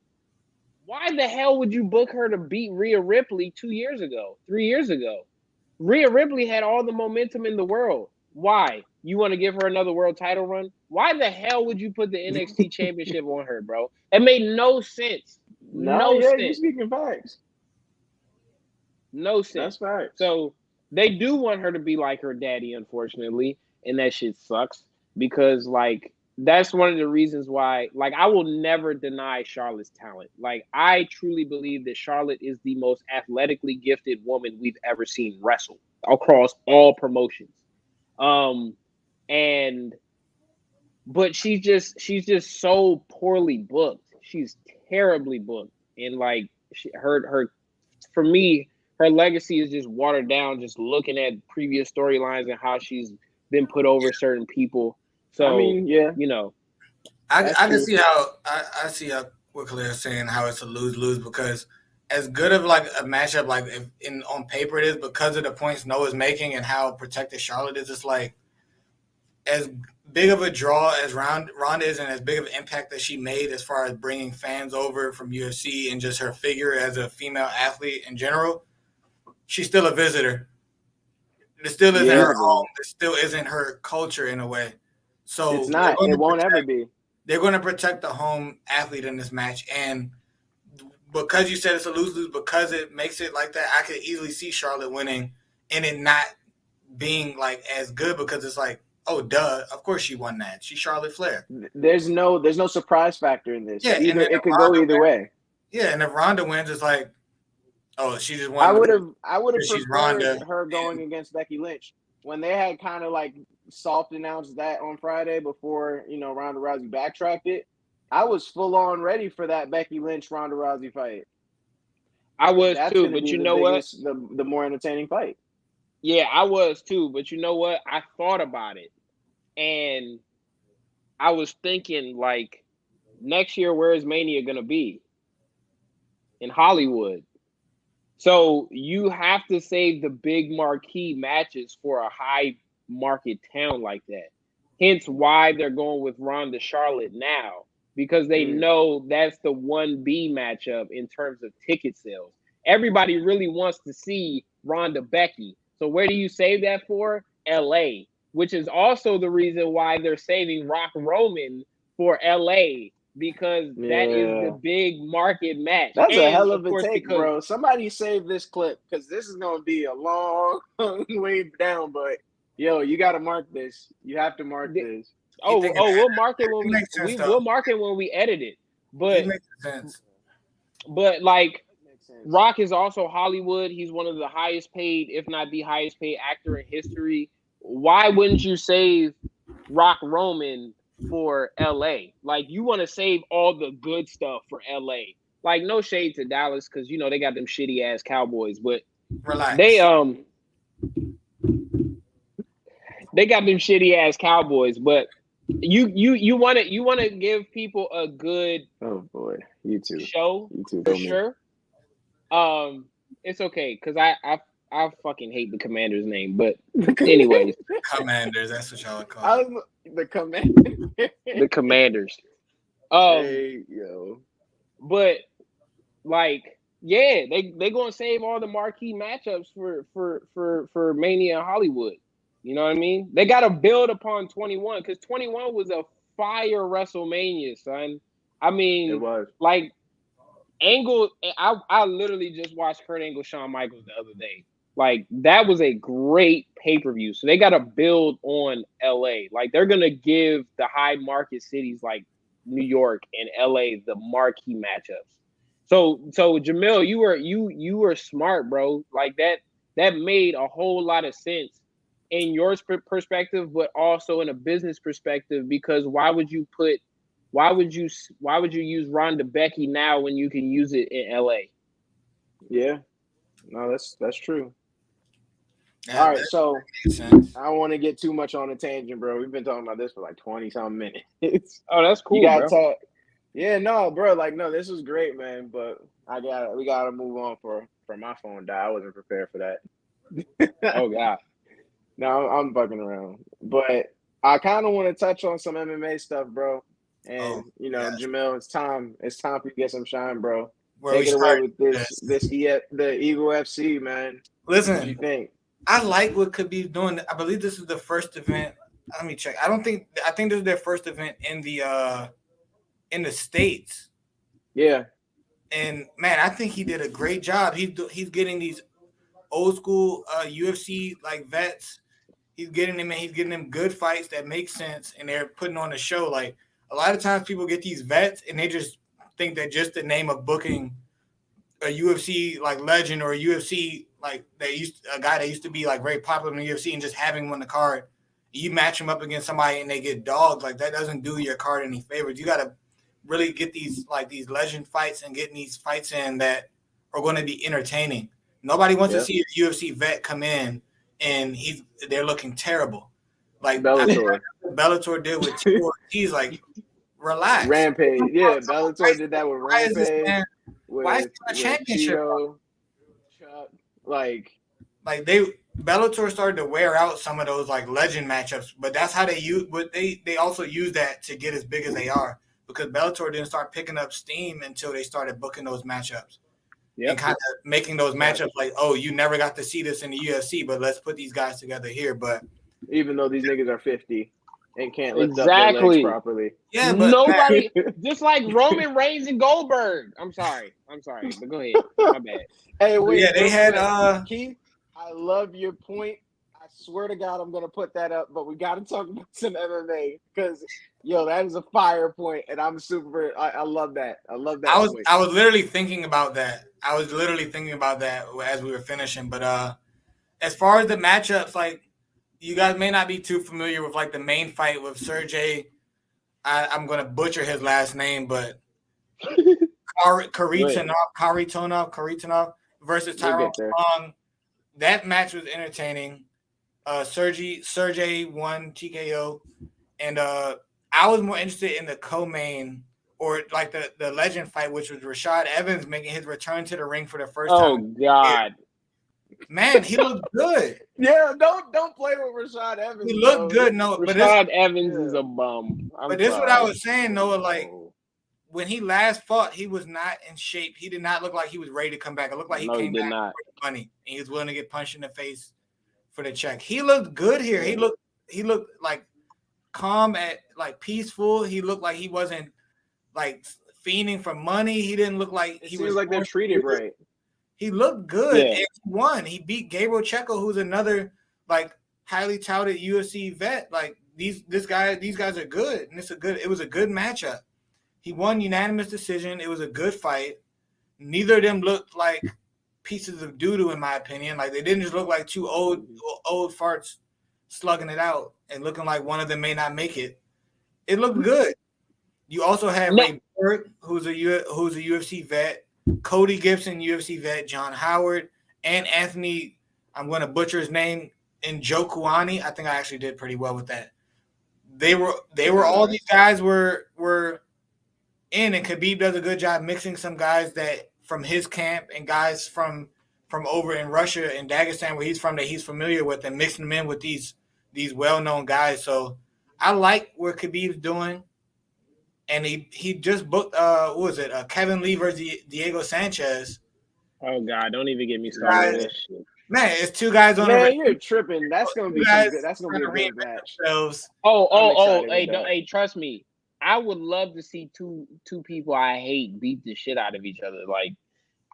Why the hell would you book her to beat Rhea Ripley 3 years ago? Rhea Ripley had all the momentum in the world. Why? You want to give her another world title run? Why the hell would you put the NXT championship on her, bro? It made no sense. No sense. You're speaking facts. No sense. That's facts. So they do want her to be like her daddy, unfortunately, and that shit sucks because that's one of the reasons why I will never deny Charlotte's talent. I truly believe that Charlotte is the most athletically gifted woman we've ever seen wrestle across all promotions. But she's just so poorly booked. She's terribly booked. And for me, her legacy is just watered down just looking at previous storylines and how she's been put over certain people. So I mean, I can see how I see how what Claire's saying, how it's a lose-lose, because as good of a matchup on paper it is, because of the points Noah's making and how protected Charlotte is, it's as big of a draw as Ronda is and as big of an impact that she made as far as bringing fans over from UFC and just her figure as a female athlete in general, she's still a visitor. It still isn't her home. It still isn't her culture in a way. So it's not. It won't ever be. They're going to protect the home athlete in this match. And because you said it's a lose-lose, because it makes it like that, I could easily see Charlotte winning and it not being as good, because it's oh, duh, of course she won that. She's Charlotte Flair. There's no surprise factor in this. Yeah, it could go either way. Yeah, and if Ronda wins, it's oh, she just won. I would have preferred her going against Becky Lynch when they had kind of soft announced that on Friday before Ronda Rousey backtracked it. I was full on ready for that Becky Lynch Ronda Rousey fight. I was too, but you know what? The more entertaining fight. Yeah, I was too, but you know what? I thought about it, and I was thinking next year, where is Mania gonna be? In Hollywood. So you have to save the big marquee matches for a high market town like that. Hence why they're going with Ronda Charlotte now. because they know that's the 1B matchup in terms of ticket sales. Everybody really wants to see Ronda Becky. So where do you save that for? LA, which is also the reason why they're saving Rock Roman for LA, because that is the big market match. That's a hell of a take, bro. Somebody save this clip, because this is going to be a long way down, but yo, you got to mark this. You have to mark this. We'll mark it when we'll mark it when we edit it. But it makes sense. But like, Rock is also Hollywood. He's one of the highest paid, if not the highest paid actor in history. Why wouldn't you save Rock Roman for LA? Like, you want to save all the good stuff for LA. Like, no shade to Dallas, because you know they got them shitty ass Cowboys, but relax. They got them shitty ass Cowboys, but you want to give people a good show for sure. It's okay, because I fucking hate the Commander's name, but anyways. Commanders, that's what y'all call it. The Commanders. The Commanders. But like, yeah, they gonna save all the marquee matchups for Mania in Hollywood. You know what I mean? They gotta build upon 21, because 21 was a fire WrestleMania, son. I mean, it was. Like, Angle, I literally just watched Kurt Angle, Shawn Michaels the other day. Like, that was a great pay-per-view. So they got to build on LA. Like, they're going to give the high market cities like New York and LA the marquee matchups. So Jamil, you were smart, bro. Like, that made a whole lot of sense in your perspective, but also in a business perspective, because why would you use Ronda Becky now when you can use it in LA? Yeah. No, that's true. All right, so I don't want to get too much on a tangent, bro. We've been talking about this for like 20-something minutes. Oh, that's cool, you gotta bro. talk. Yeah, no, bro. Like, no, this was great, man. But we gotta move on for my phone died. I wasn't prepared for that. Oh God. No, I'm bugging around. But I kind of want to touch on some MMA stuff, bro. And Jamil, it's time for you to get some shine, bro. Take it away with the Eagle FC, man. Listen, what do you think? I like what could be doing. I believe this is the first event. Let me check. I think this is their first event in the States. Yeah. And man, I think he did a great job. He's getting these old school UFC like vets. He's getting them good fights that make sense, and they're putting on a show. Like, a lot of times people get these vets and they just think that just the name of booking a UFC like legend or a UFC like a guy that used to be like very popular in the UFC and just having him on the card, you match him up against somebody and they get dogged, like that doesn't do your card any favors. You got to really get these legend fights and getting these fights in that are going to be entertaining. Nobody wants to see a UFC vet come in and they're looking terrible. Like Bellator did with two Ortiz, like, relax. Rampage. Yeah, Bellator did that with Rampage. Why is it a championship? Chuck, like Bellator started to wear out some of those like legend matchups, but that's how they use. But they also use that to get as big as they are, because Bellator didn't start picking up steam until they started booking those matchups. And kind of making those matchups like, oh, you never got to see this in the UFC, but let's put these guys together here. But even though these niggas are 50 and can't lift up their legs properly. Yeah, but nobody just like Roman Reigns and Goldberg. I'm sorry, but go ahead. My bad. Hey, wait. Yeah, they had Keith, I love your point. I swear to God, I'm gonna put that up, but we gotta talk about some MMA, because that is a fire point, and I'm super. I love that. I love that. I was literally thinking about that. As we were finishing. But as far as the matchups, like, you guys may not be too familiar with like the main fight with Sergey. I'm gonna butcher his last name, but Kharitonov versus Tyrone Spong. That match was entertaining. Sergey won TKO, and I was more interested in the co-main, or like the legend fight, which was Rashad Evans making his return to the ring for the first time. Oh God, man, he looked good. Yeah, don't play with Rashad Evans. He looked good. No, Rashad Evans is a bum. This is what I was saying, Noah. Like, when he last fought, he was not in shape. He did not look like he was ready to come back. It looked like he came back for the money, and he was willing to get punched in the face for the check. He looked good here. He looked like calm, like peaceful. He looked like he wasn't like fiending for money. He didn't look like he was like they're treated right. He looked good. And he won. He beat Gabriel Checo, who's another like highly touted UFC vet. Like these guys are good, and it was a good matchup. He won unanimous decision. It was a good fight. Neither of them looked like pieces of doo-doo, in my opinion. Like they didn't just look like two old farts slugging it out and looking like one of them may not make it. It looked good. You also had Ray Borg, who's a UFC vet, Cody Gibson, UFC vet, John Howard, and Anthony, I'm going to butcher his name, Njokuani. I think I actually did pretty well with that. They were all these guys were in, and Khabib does a good job mixing some guys that from his camp and guys from over in Russia and Dagestan where he's from that he's familiar with, and mixing them in with these well-known guys. So I like what Khabib's doing. And he just booked Kevin Lee versus Diego Sanchez. Oh God, don't even get me started on this shit. Man, it's two guys on the you're tripping. That's gonna be good. That's gonna be a good match. Hey, trust me. I would love to see two people I hate beat the shit out of each other. Like,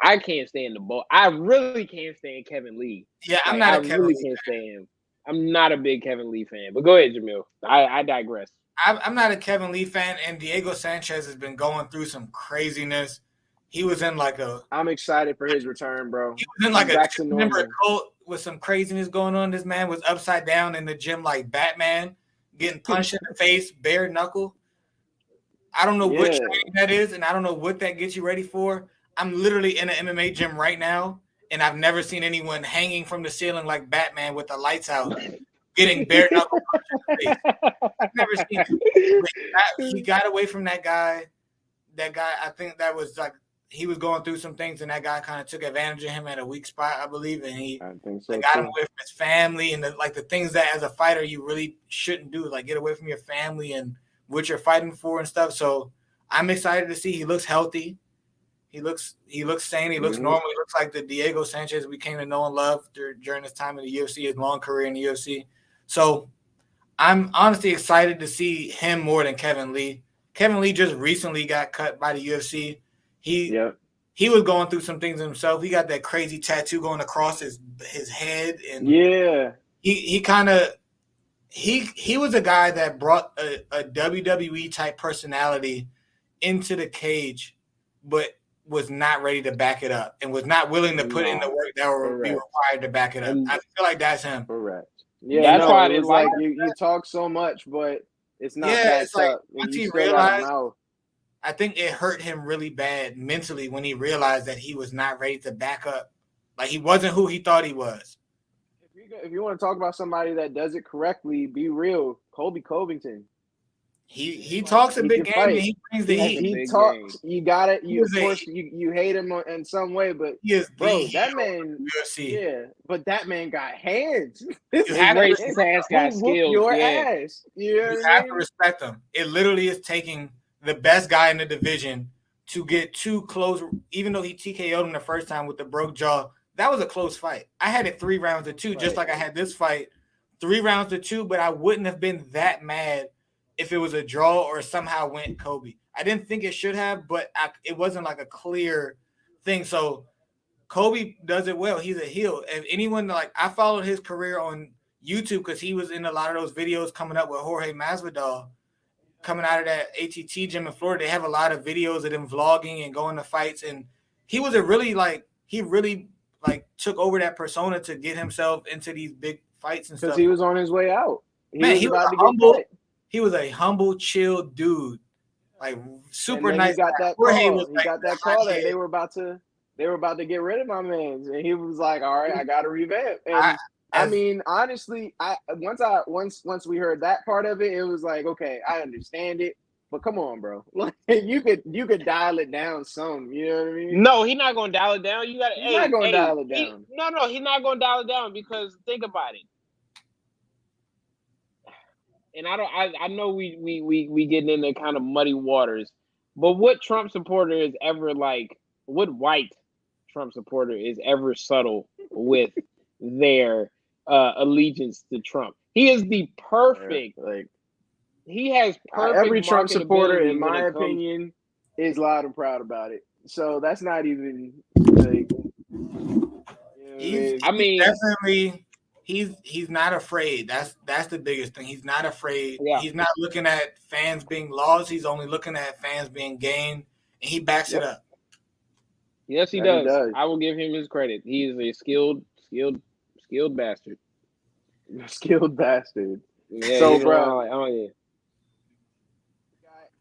I can't stand the both. I really can't stand Kevin Lee. Yeah, I'm not a Kevin Lee can't stand him. I'm not a big Kevin Lee fan. But go ahead, Jamil. I digress. I'm not a Kevin Lee fan, and Diego Sanchez has been going through some craziness. He was in I'm excited for his return, bro. He was in like a member cult with some craziness going on. This man was upside down in the gym like Batman, getting punched in the face, bare knuckle. I don't know what training that is, and I don't know what that gets you ready for. I'm literally in an MMA gym right now, and I've never seen anyone hanging from the ceiling like Batman with the lights out, getting bare knuckle punched in the face. I've never seen it. He got away from that guy. That guy, I think that was like he was going through some things, and that guy kind of took advantage of him at a weak spot, I believe, and he got him away from his family and the things that as a fighter you really shouldn't do, like get away from your family and what you're fighting for and stuff. So I'm excited to see he looks healthy. He looks sane. He looks normal. He looks like the Diego Sanchez we came to know and love during his time in the UFC, his long career in the UFC. So I'm honestly excited to see him more than Kevin Lee. Kevin Lee just recently got cut by the UFC. He was going through some things himself. He got that crazy tattoo going across his head, and he was a guy that brought a WWE type personality into the cage, but was not ready to back it up and was not willing to put in the work that would be required to back it up. I feel like that's him. Correct. Yeah, that's why it's like you talk so much, but it's not backed up. Once he realized, I think it hurt him really bad mentally when he realized that he was not ready to back up. Like he wasn't who he thought he was. If you want to talk about somebody that does it correctly, be real. Colby Covington. He talks a big game and he brings the heat. He talks. You got it. Of course, you hate him in some way, but that man. Yeah, but that man got hands. His ass got skills. Your ass. You have to respect him. It literally is taking the best guy in the division to get too close. Even though he TKO'd him the first time with the broke jaw, that was a close fight. I had it 3 rounds to 2, just like I had this fight 3 rounds to 2. But I wouldn't have been that mad if it was a draw or somehow went Kobe. I didn't think it should have, but it wasn't like a clear thing. So Kobe does it well. He's a heel. If anyone, I followed his career on YouTube because he was in a lot of those videos coming up with Jorge Masvidal coming out of that ATT gym in Florida. They have a lot of videos of him vlogging and going to fights. And he was he really took over that persona to get himself into these big fights and stuff. Because he was on his way out. He was a humble, chill dude, super nice. He got that call that they were about to get rid of my man, and he was like, "All right, I got to revamp." And I mean, honestly, once we heard that part of it, it was like, okay, I understand it, but come on, bro, you could dial it down some. You know what I mean? No, he's not gonna dial it down. You got. He's not gonna dial it down. No, he's not gonna dial it down because think about it. And I know we getting into kind of muddy waters, But what Trump supporter is ever like? What white Trump supporter is ever subtle with their allegiance to Trump? He is the perfect. He has perfect. Every Trump supporter, in my opinion, is loud and proud about it. So that's not even like. Definitely. He's not afraid. That's the biggest thing. He's not afraid. Yeah. He's not looking at fans being lost. He's only looking at fans being gained, and he backs it up. Yes, he does. I will give him his credit. He is a skilled bastard. Skilled bastard. Yeah, so, bro,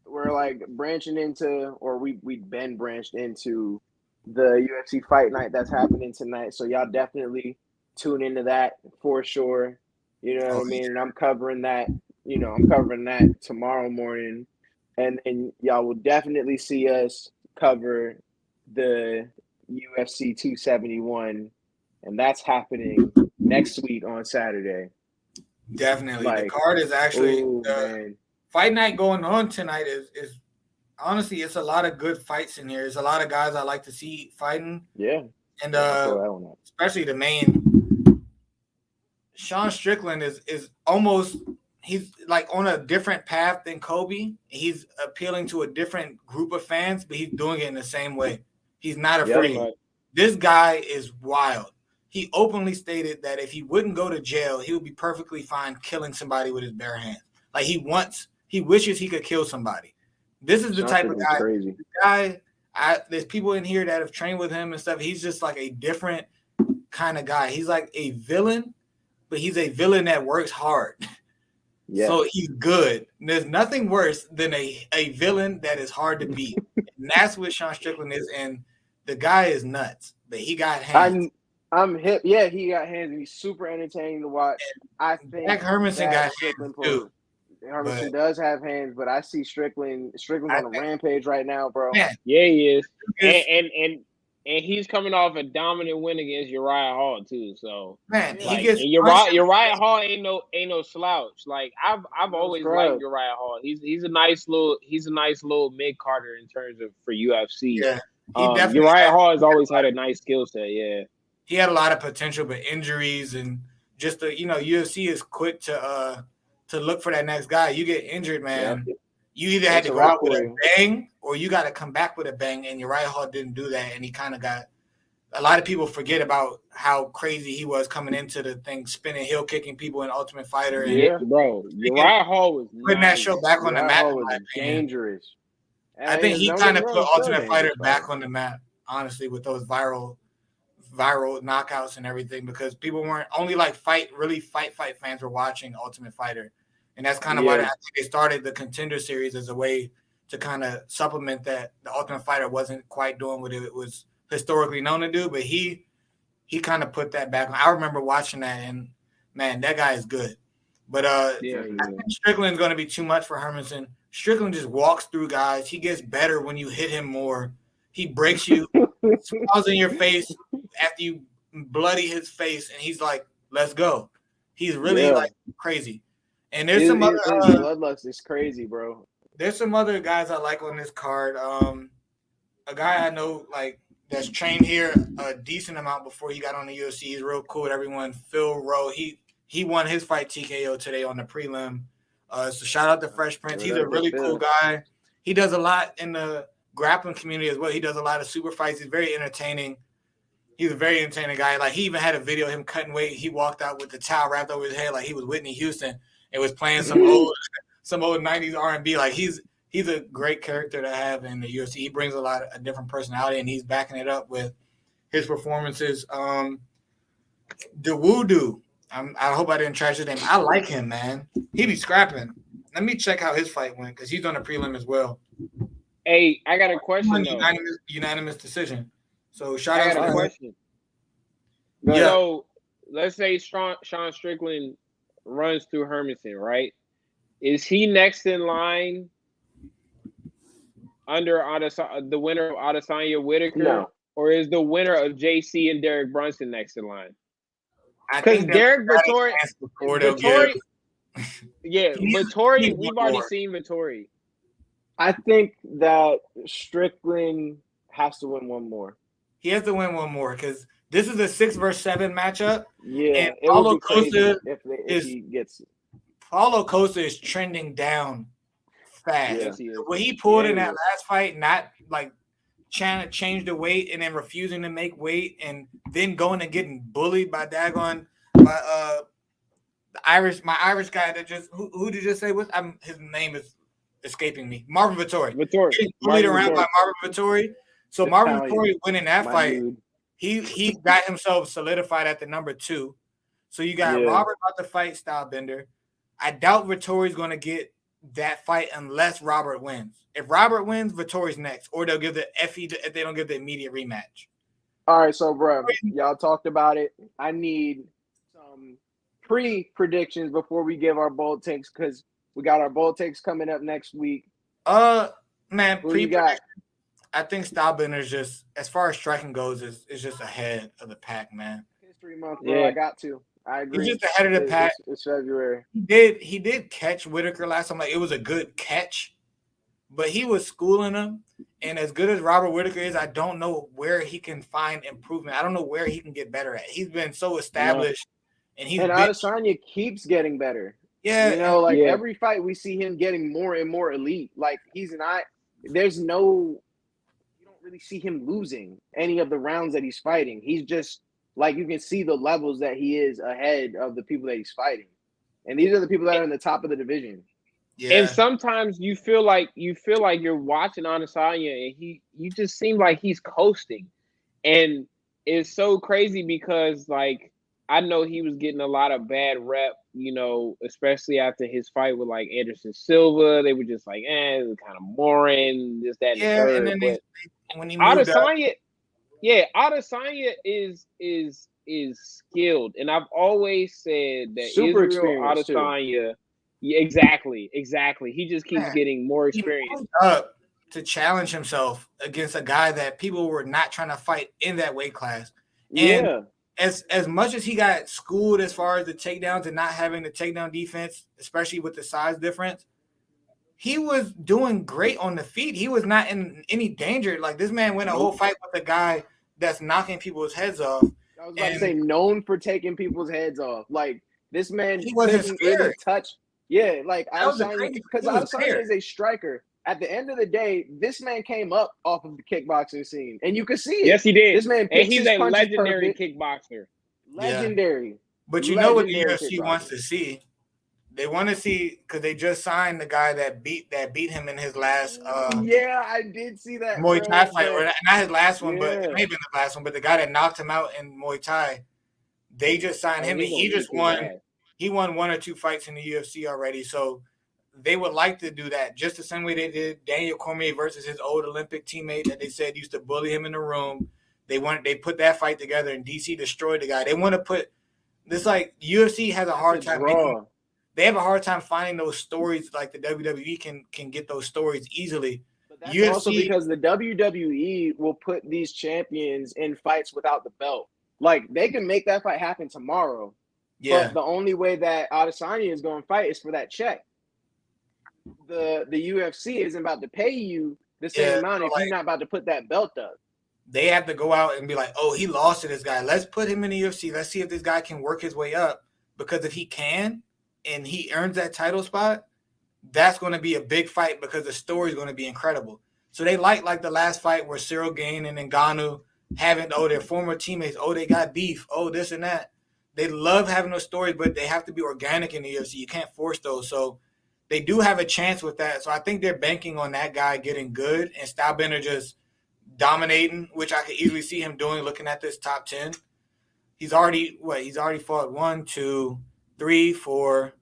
we're like branching into, or we've been branched into the UFC Fight Night that's happening tonight. So y'all definitely tune into that for sure. You know what I mean? And I'm covering that. I'm covering that tomorrow morning, and y'all will definitely see us cover the UFC 271, and that's happening next week on Saturday. Definitely, the card is actually Fight Night going on tonight. Is honestly, it's a lot of good fights in here. There's a lot of guys I like to see fighting. Yeah, and especially the main. Sean Strickland is almost, he's like on a different path than Colby. He's appealing to a different group of fans, but he's doing it in the same way. He's not afraid. Yeah, this guy is wild. He openly stated that if he wouldn't go to jail, he would be perfectly fine killing somebody with his bare hands. Like he wishes he could kill somebody. This is the type of guy. Crazy. There's people in here that have trained with him and stuff. He's just like a different kind of guy. He's like a villain, but he's a villain that works hard. Yeah. So he's good. And there's nothing worse than a villain that is hard to beat. And that's what Sean Strickland is. And the guy is nuts, but he got hands. I'm hip. Yeah, he got hands. And he's super entertaining to watch. I think Jack Hermanson got hands too. Hermanson does have hands, but I see Strickland's on a rampage right now, bro. Man. Yeah, he is. And he's coming off a dominant win against Uriah Hall too. So Uriah Hall ain't no slouch. Like I've always liked Uriah Hall. He's a nice little mid carder in terms of for UFC. Yeah, Uriah Hall has always had a nice skill set. Yeah, he had a lot of potential, but injuries and just UFC is quick to look for that next guy. You get injured, man. Yeah. You either had to go out with a bang or you got to come back with a bang, and Uriah Hall didn't do that, and he kind of got – a lot of people forget about how crazy he was coming into the thing, spinning, heel kicking people in Ultimate Fighter. Yeah, bro. Uriah Hall was putting that show back on the map. Was dangerous. I think he kind of put Ultimate Fighter back on the map, honestly, with those viral knockouts and everything, because people weren't only like fight fans were watching Ultimate Fighter. And that's kind of why I think they started the Contender Series as a way to kind of supplement that. The Ultimate Fighter wasn't quite doing what it was historically known to do, but he kind of put that back on. I remember watching that, and man, that guy is good. But I think Strickland's going to be too much for Hermanson. Strickland just walks through guys. He gets better when you hit him more. He breaks you, smiles in your face after you bloody his face, and he's like, "Let's go." He's really like crazy. And there's some other bloodlust is crazy, bro. There's some other guys I like on this card. A guy I know like that's trained here a decent amount before he got on the UFC. He's real cool with everyone. Phil Rowe. He won his fight TKO today on the prelim. So shout out to Fresh Prince. He's a really cool guy. He does a lot in the grappling community as well. He does a lot of super fights. He's very entertaining. He's a very entertaining guy. Like he even had a video of him cutting weight. He walked out with the towel wrapped over his head like he was Whitney Houston. It was playing some old 90s R&B. Like he's a great character to have in the UFC. He brings a different personality, and he's backing it up with his performances. DeWudu, I hope I didn't trash his name. I like him, man. He be scrapping. Let me check how his fight went because he's on a prelim as well. Hey, I got a question. Unanimous decision. So shout out to a question. So let's say Sean Strickland runs through Hermanson, right? Is he next in line under the winner of Adesanya Whitaker? No. Or is the winner of JC and Derek Brunson next in line? Because Derek Vettori, Vettori, we've already seen Vettori. I think that Strickland has to win one more. He has to win one more because this is a 6 versus 7 matchup. Yeah, and it would be crazy if he gets it. Paulo Costa is trending down fast. Yeah. What he pulled in that last fight, not like trying to change the weight and then refusing to make weight and then going and getting bullied by daggone my Irish guy that just who did you just say was his name is escaping me. Marvin Vettori. Getting bullied around by Marvin Vettori. So Marvin Vettori winning that fight, he got himself solidified at the number 2. So you got Robert about to fight Stylebender. I doubt Vettori's going to get that fight unless Robert wins. If Robert wins, Vettori's next, or they'll give the FE if they don't give the immediate rematch. All right, so bro, y'all talked about it. I need some pre-predictions before we give our bold takes because we got our bold takes coming up next week. Man, pre-prediction. I think Stylebender's just, as far as striking goes, is just ahead of the pack, man. History month, bro. I got to. I agree. He's just ahead of the pack. It's February. He did catch Whitaker last time. Like, it was a good catch, but he was schooling him. And as good as Robert Whitaker is, I don't know where he can find improvement. I don't know where he can get better at. He's been so established, and Adesanya keeps getting better. Yeah, every fight we see him getting more and more elite. Like he's not. There's no. You don't really see him losing any of the rounds that he's fighting. He's just. Like you can see the levels that he is ahead of the people that he's fighting, and these are the people that are in the top of the division. Yeah. And sometimes you feel like you're watching Adesanya, and you just seem like he's coasting, and it's so crazy because like I know he was getting a lot of bad rep, especially after his fight with like Anderson Silva. They were just like, it was kind of boring, this, that, and the third. And then when he moved Adesanya. Yeah, Adesanya is skilled, and I've always said that Super Israel Adesanya. Yeah, exactly. He just keeps getting more experience. Up to challenge himself against a guy that people were not trying to fight in that weight class. And as much as he got schooled as far as the takedowns and not having the takedown defense, especially with the size difference, he was doing great on the feet. He was not in any danger. Like this man went a whole fight with a guy that's knocking people's heads off. I was about to say, known for taking people's heads off. Like this man, he wasn't really touch. Yeah, like because Adesanya is a striker. At the end of the day, this man came up off of the kickboxing scene, and you could see it. Yes, he did. This man, and he's a legendary kickboxer. Legendary. But you know what the UFC wants to see. They want to see because they just signed the guy that beat him in his last. I did see that Muay Thai fight, or not his last one, but it may have been the last one. But the guy that knocked him out in Muay Thai, they just signed him, and he just won. He won 1 or 2 fights in the UFC already, so they would like to do that just the same way they did Daniel Cormier versus his old Olympic teammate that they said used to bully him in the room. They put that fight together, and DC destroyed the guy. They want to put this like UFC has a hard time. They have a hard time finding those stories like the WWE can get those stories easily. But that's also because the WWE will put these champions in fights without the belt. Like they can make that fight happen tomorrow. Yeah. But the only way that Adesanya is going to fight is for that check. The UFC isn't about to pay you the same amount if you're not about to put that belt up. They have to go out and be like, oh, he lost to this guy. Let's put him in the UFC. Let's see if this guy can work his way up. Because if he can, and he earns that title spot, that's going to be a big fight because the story is going to be incredible. So they like the last fight where Cyril Gane and Ngannou having, their former teammates, they got beef, this and that. They love having those stories, but they have to be organic in the UFC. You can't force those. So they do have a chance with that. So I think they're banking on that guy getting good and Stylebender just dominating, which I could easily see him doing looking at this top 10. He's already fought 1, 2, 3, 4,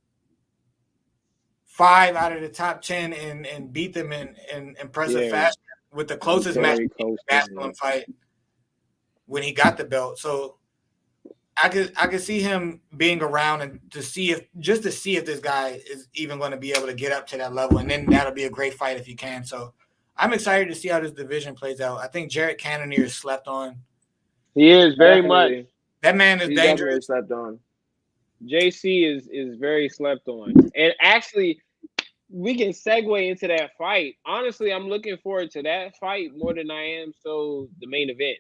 5 out of the top 10 and beat them in impressive fashion with the closest match masculine fight when he got the belt. So I could see him being around and to see if this guy is even going to be able to get up to that level, and then that'll be a great fight if he can. So I'm excited to see how this division plays out. I think Jarrett Cannonier is slept on. He is very much. That man is dangerous. Slept on. JC is very slept on, and actually, we can segue into that fight. Honestly, I'm looking forward to that fight more than I am so the main event.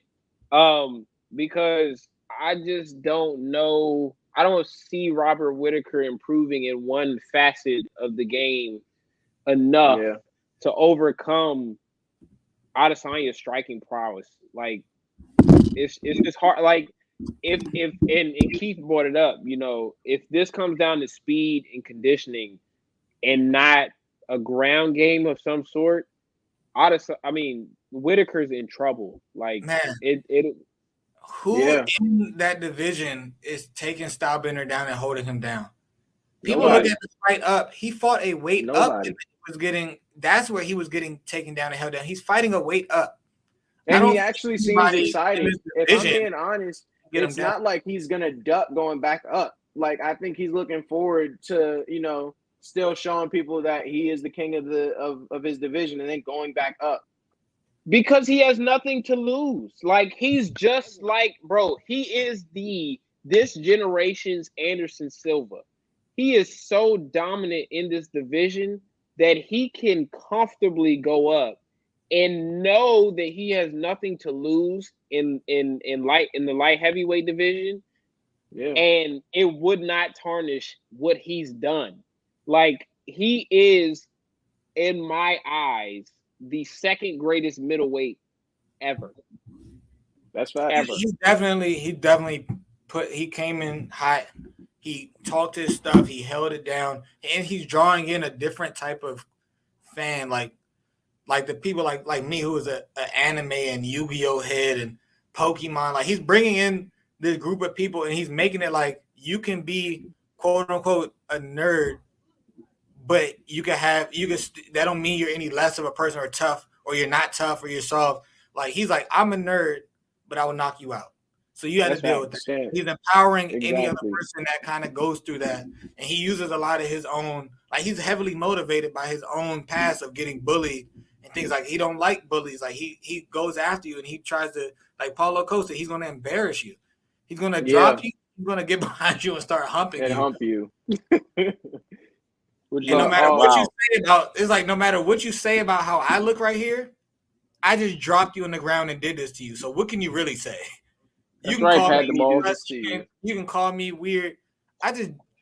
Because I just don't know. I don't see Robert Whittaker improving in one facet of the game enough to overcome Adesanya's striking prowess. Like it's just hard. Like if and Keith brought it up, you know, if this comes down to speed and conditioning and not a ground game of some sort, Whittaker's in trouble. Like, man, who in that division is taking Stylebender down and holding him down? People look at the fight up. He fought a weight up, and that's where he was getting taken down and held down. He's fighting a weight up, and he actually seems excited. If I'm being honest, it's not like he's gonna duck going back up. Like, I think he's looking forward to, you know, still showing people that he is the king of his division and then going back up. Because he has nothing to lose. Like, he's just like, bro, he is this generation's Anderson Silva. He is so dominant in this division that he can comfortably go up and know that he has nothing to lose in the light heavyweight division. Yeah. And it would not tarnish what he's done. Like, he is, in my eyes, the second greatest middleweight ever. That's right. Ever. He definitely he came in hot. He talked his stuff. He held it down, and he's drawing in a different type of fan, like the people like me, who is an anime and Yu-Gi-Oh head and Pokemon. Like, he's bringing in this group of people, and he's making it like you can be quote unquote a nerd, but that don't mean you're any less of a person or tough, or you're not tough, or you're soft. Like, he's like, I'm a nerd, but I will knock you out. So you have to deal with that. He's empowering any other person that kind of goes through that. And he uses a lot of his own, like, he's heavily motivated by his own past of getting bullied and things. Like, he don't like bullies. Like, he goes after you, and he tries to, like Paulo Costa, he's going to embarrass you. He's going to drop you. He's going to get behind you and start humping you. Hump you. And no matter what you say about, it's like, no matter what you say about how I look right here, I just dropped you on the ground and did this to you. So what can you really say? You can call me weird.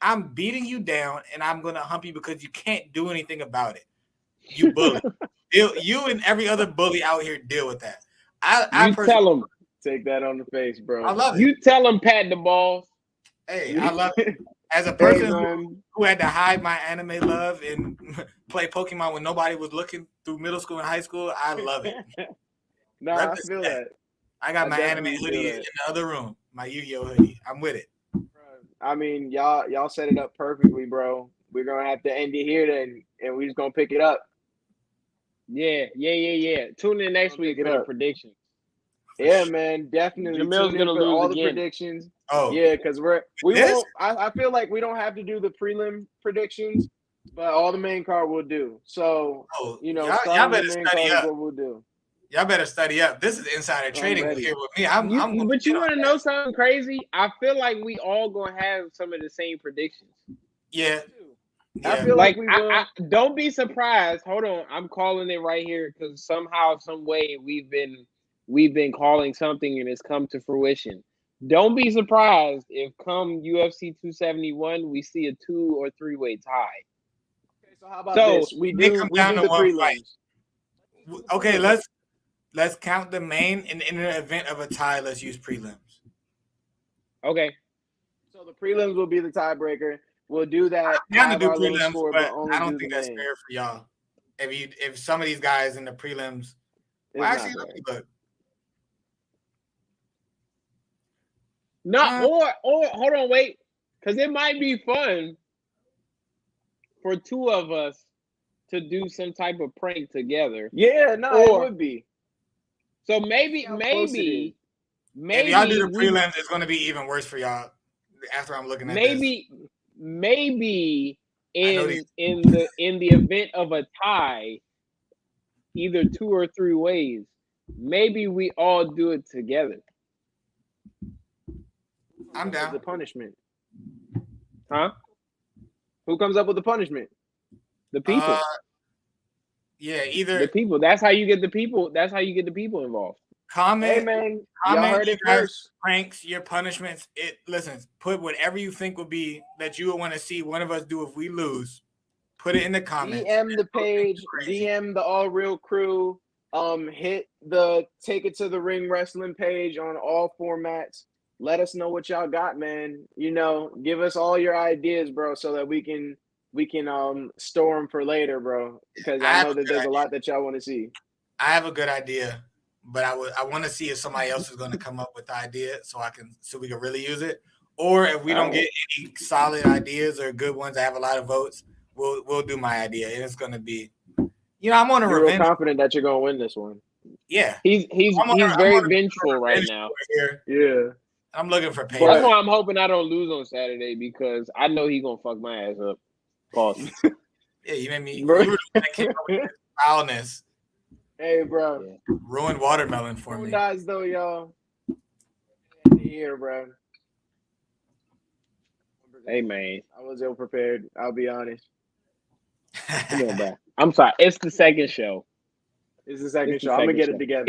I'm beating you down, and I'm gonna hump you because you can't do anything about it. You bully. You and every other bully out here deal with that. I tell him, take that on the face, bro. I love it. You tell him, pat the balls. Hey, I love it. As a person who had to hide my anime love and play Pokemon when nobody was looking through middle school and high school, I love it. No, I feel that. I got my anime hoodie in the other room, my Yu-Gi-Oh hoodie. I'm with it. I mean, y'all set it up perfectly, bro. We're gonna have to end it here then, and we're just gonna pick it up. Yeah. Tune in next week for the predictions. Yeah, man, definitely. Jamil's gonna lose all again. The predictions. Oh, yeah, because we won't. I feel like we don't have to do the prelim predictions, but all the main card will do. So y'all better study up. What we'll do. Y'all better study up. This is insider trading here with me. But you want to know something crazy? I feel like we all gonna have some of the same predictions. Yeah. I feel like we will. Don't be surprised. Hold on, I'm calling it right here because somehow, some way, we've been calling something and it's come to fruition. Don't be surprised if come UFC 271 we see a 2 or 3 way tie. Okay, so how about this? We do the prelims. Okay, let's count the main, and in the event of a tie, let's use prelims. Okay. So the prelims will be the tiebreaker. We'll do that. I'm down to do prelims, but I don't think that's fair for y'all. If some of these guys in the prelims, let me look. Or hold on, wait, because it might be fun for two of us to do some type of prank together. Yeah, it would be. So maybe if y'all do the prelims, it's going to be even worse for y'all. After I'm looking at maybe in the event of a tie, either 2 or 3 ways, maybe we all do it together. I'm down. The punishment. Huh? Who comes up with the punishment? The people. Yeah, either the people. That's how you get the people. That's how you get the people involved. Hey man, y'all heard it first. Pranks, your punishments. Listen, put whatever you think would be that you would want to see one of us do if we lose. Put it in the comments. DM the page, DM the All Real Crew. Hit the Take It to the Ring Wrestling page on all formats. Let us know what y'all got, man. You know, give us all your ideas, bro, so that we can store them for later, bro. Because I know that there's a lot that y'all want to see. I have a good idea, but I want to see if somebody else is going to come up with the idea so we can really use it. Or if we don't get any solid ideas or good ones that have a lot of votes, we'll do my idea. And it's going to be, I'm on a revenge. Real confident that you're going to win this one. Yeah. He's very vengeful right now. Yeah. I'm looking for payback. That's why I'm hoping I don't lose on Saturday because I know he's going to fuck my ass up. Pause. Yeah, you made me. You were the one that came up with foulness. Hey, bro. Yeah. Ruined watermelon for me. Who dies though, y'all? Here, bro. Hey, man. I was ill prepared. I'll be honest. Come on, bro. I'm sorry. It's the second show. It's the second show. I'm gonna get it together.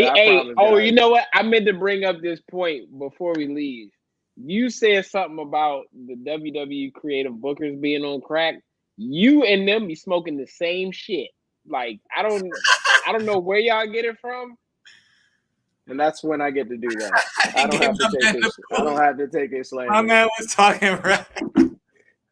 You know what? I meant to bring up this point before we leave. You said something about the WWE creative bookers being on crack. You and them be smoking the same shit. Like I don't know where y'all get it from. And that's when I get to do that. I don't have to take it slander. My man was talking right.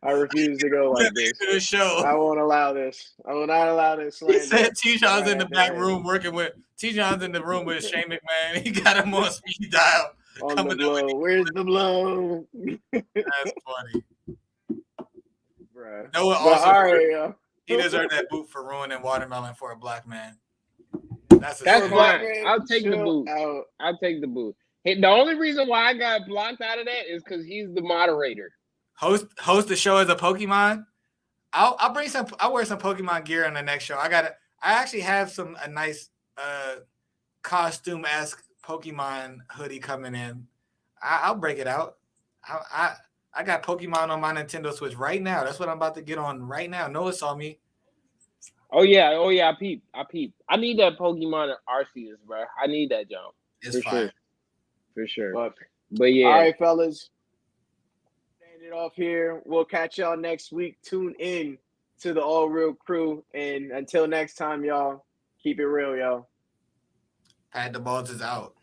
I refuse to go like this. To the show. I won't allow this. I will not allow this slander. He said T-John's in the back room working with T-John's in the room with Shane McMahon. He got him on speed dial. On the blow. Where's the blow? That's funny. Bruh. Noah also he deserved that boot for ruining watermelon for a black man. That's fine. I'll take the boot. I'll take the boot. Hey, the only reason why I got blocked out of that is because he's the moderator. Host the show as a Pokemon. I'll wear some Pokemon gear on the next show. I actually have a nice costume-esque Pokemon hoodie coming in. I'll break it out. I got Pokemon on my Nintendo Switch right now. That's what I'm about to get on right now. Noah saw me. Oh yeah, I peep. I need that Pokemon Arceus, bro. I need that jump. It's fire. For sure. But yeah. All right, fellas. It off here. We'll catch y'all next week. Tune in to the All Real Crew. And until next time, y'all, keep it real, y'all. Pat the Balls is out.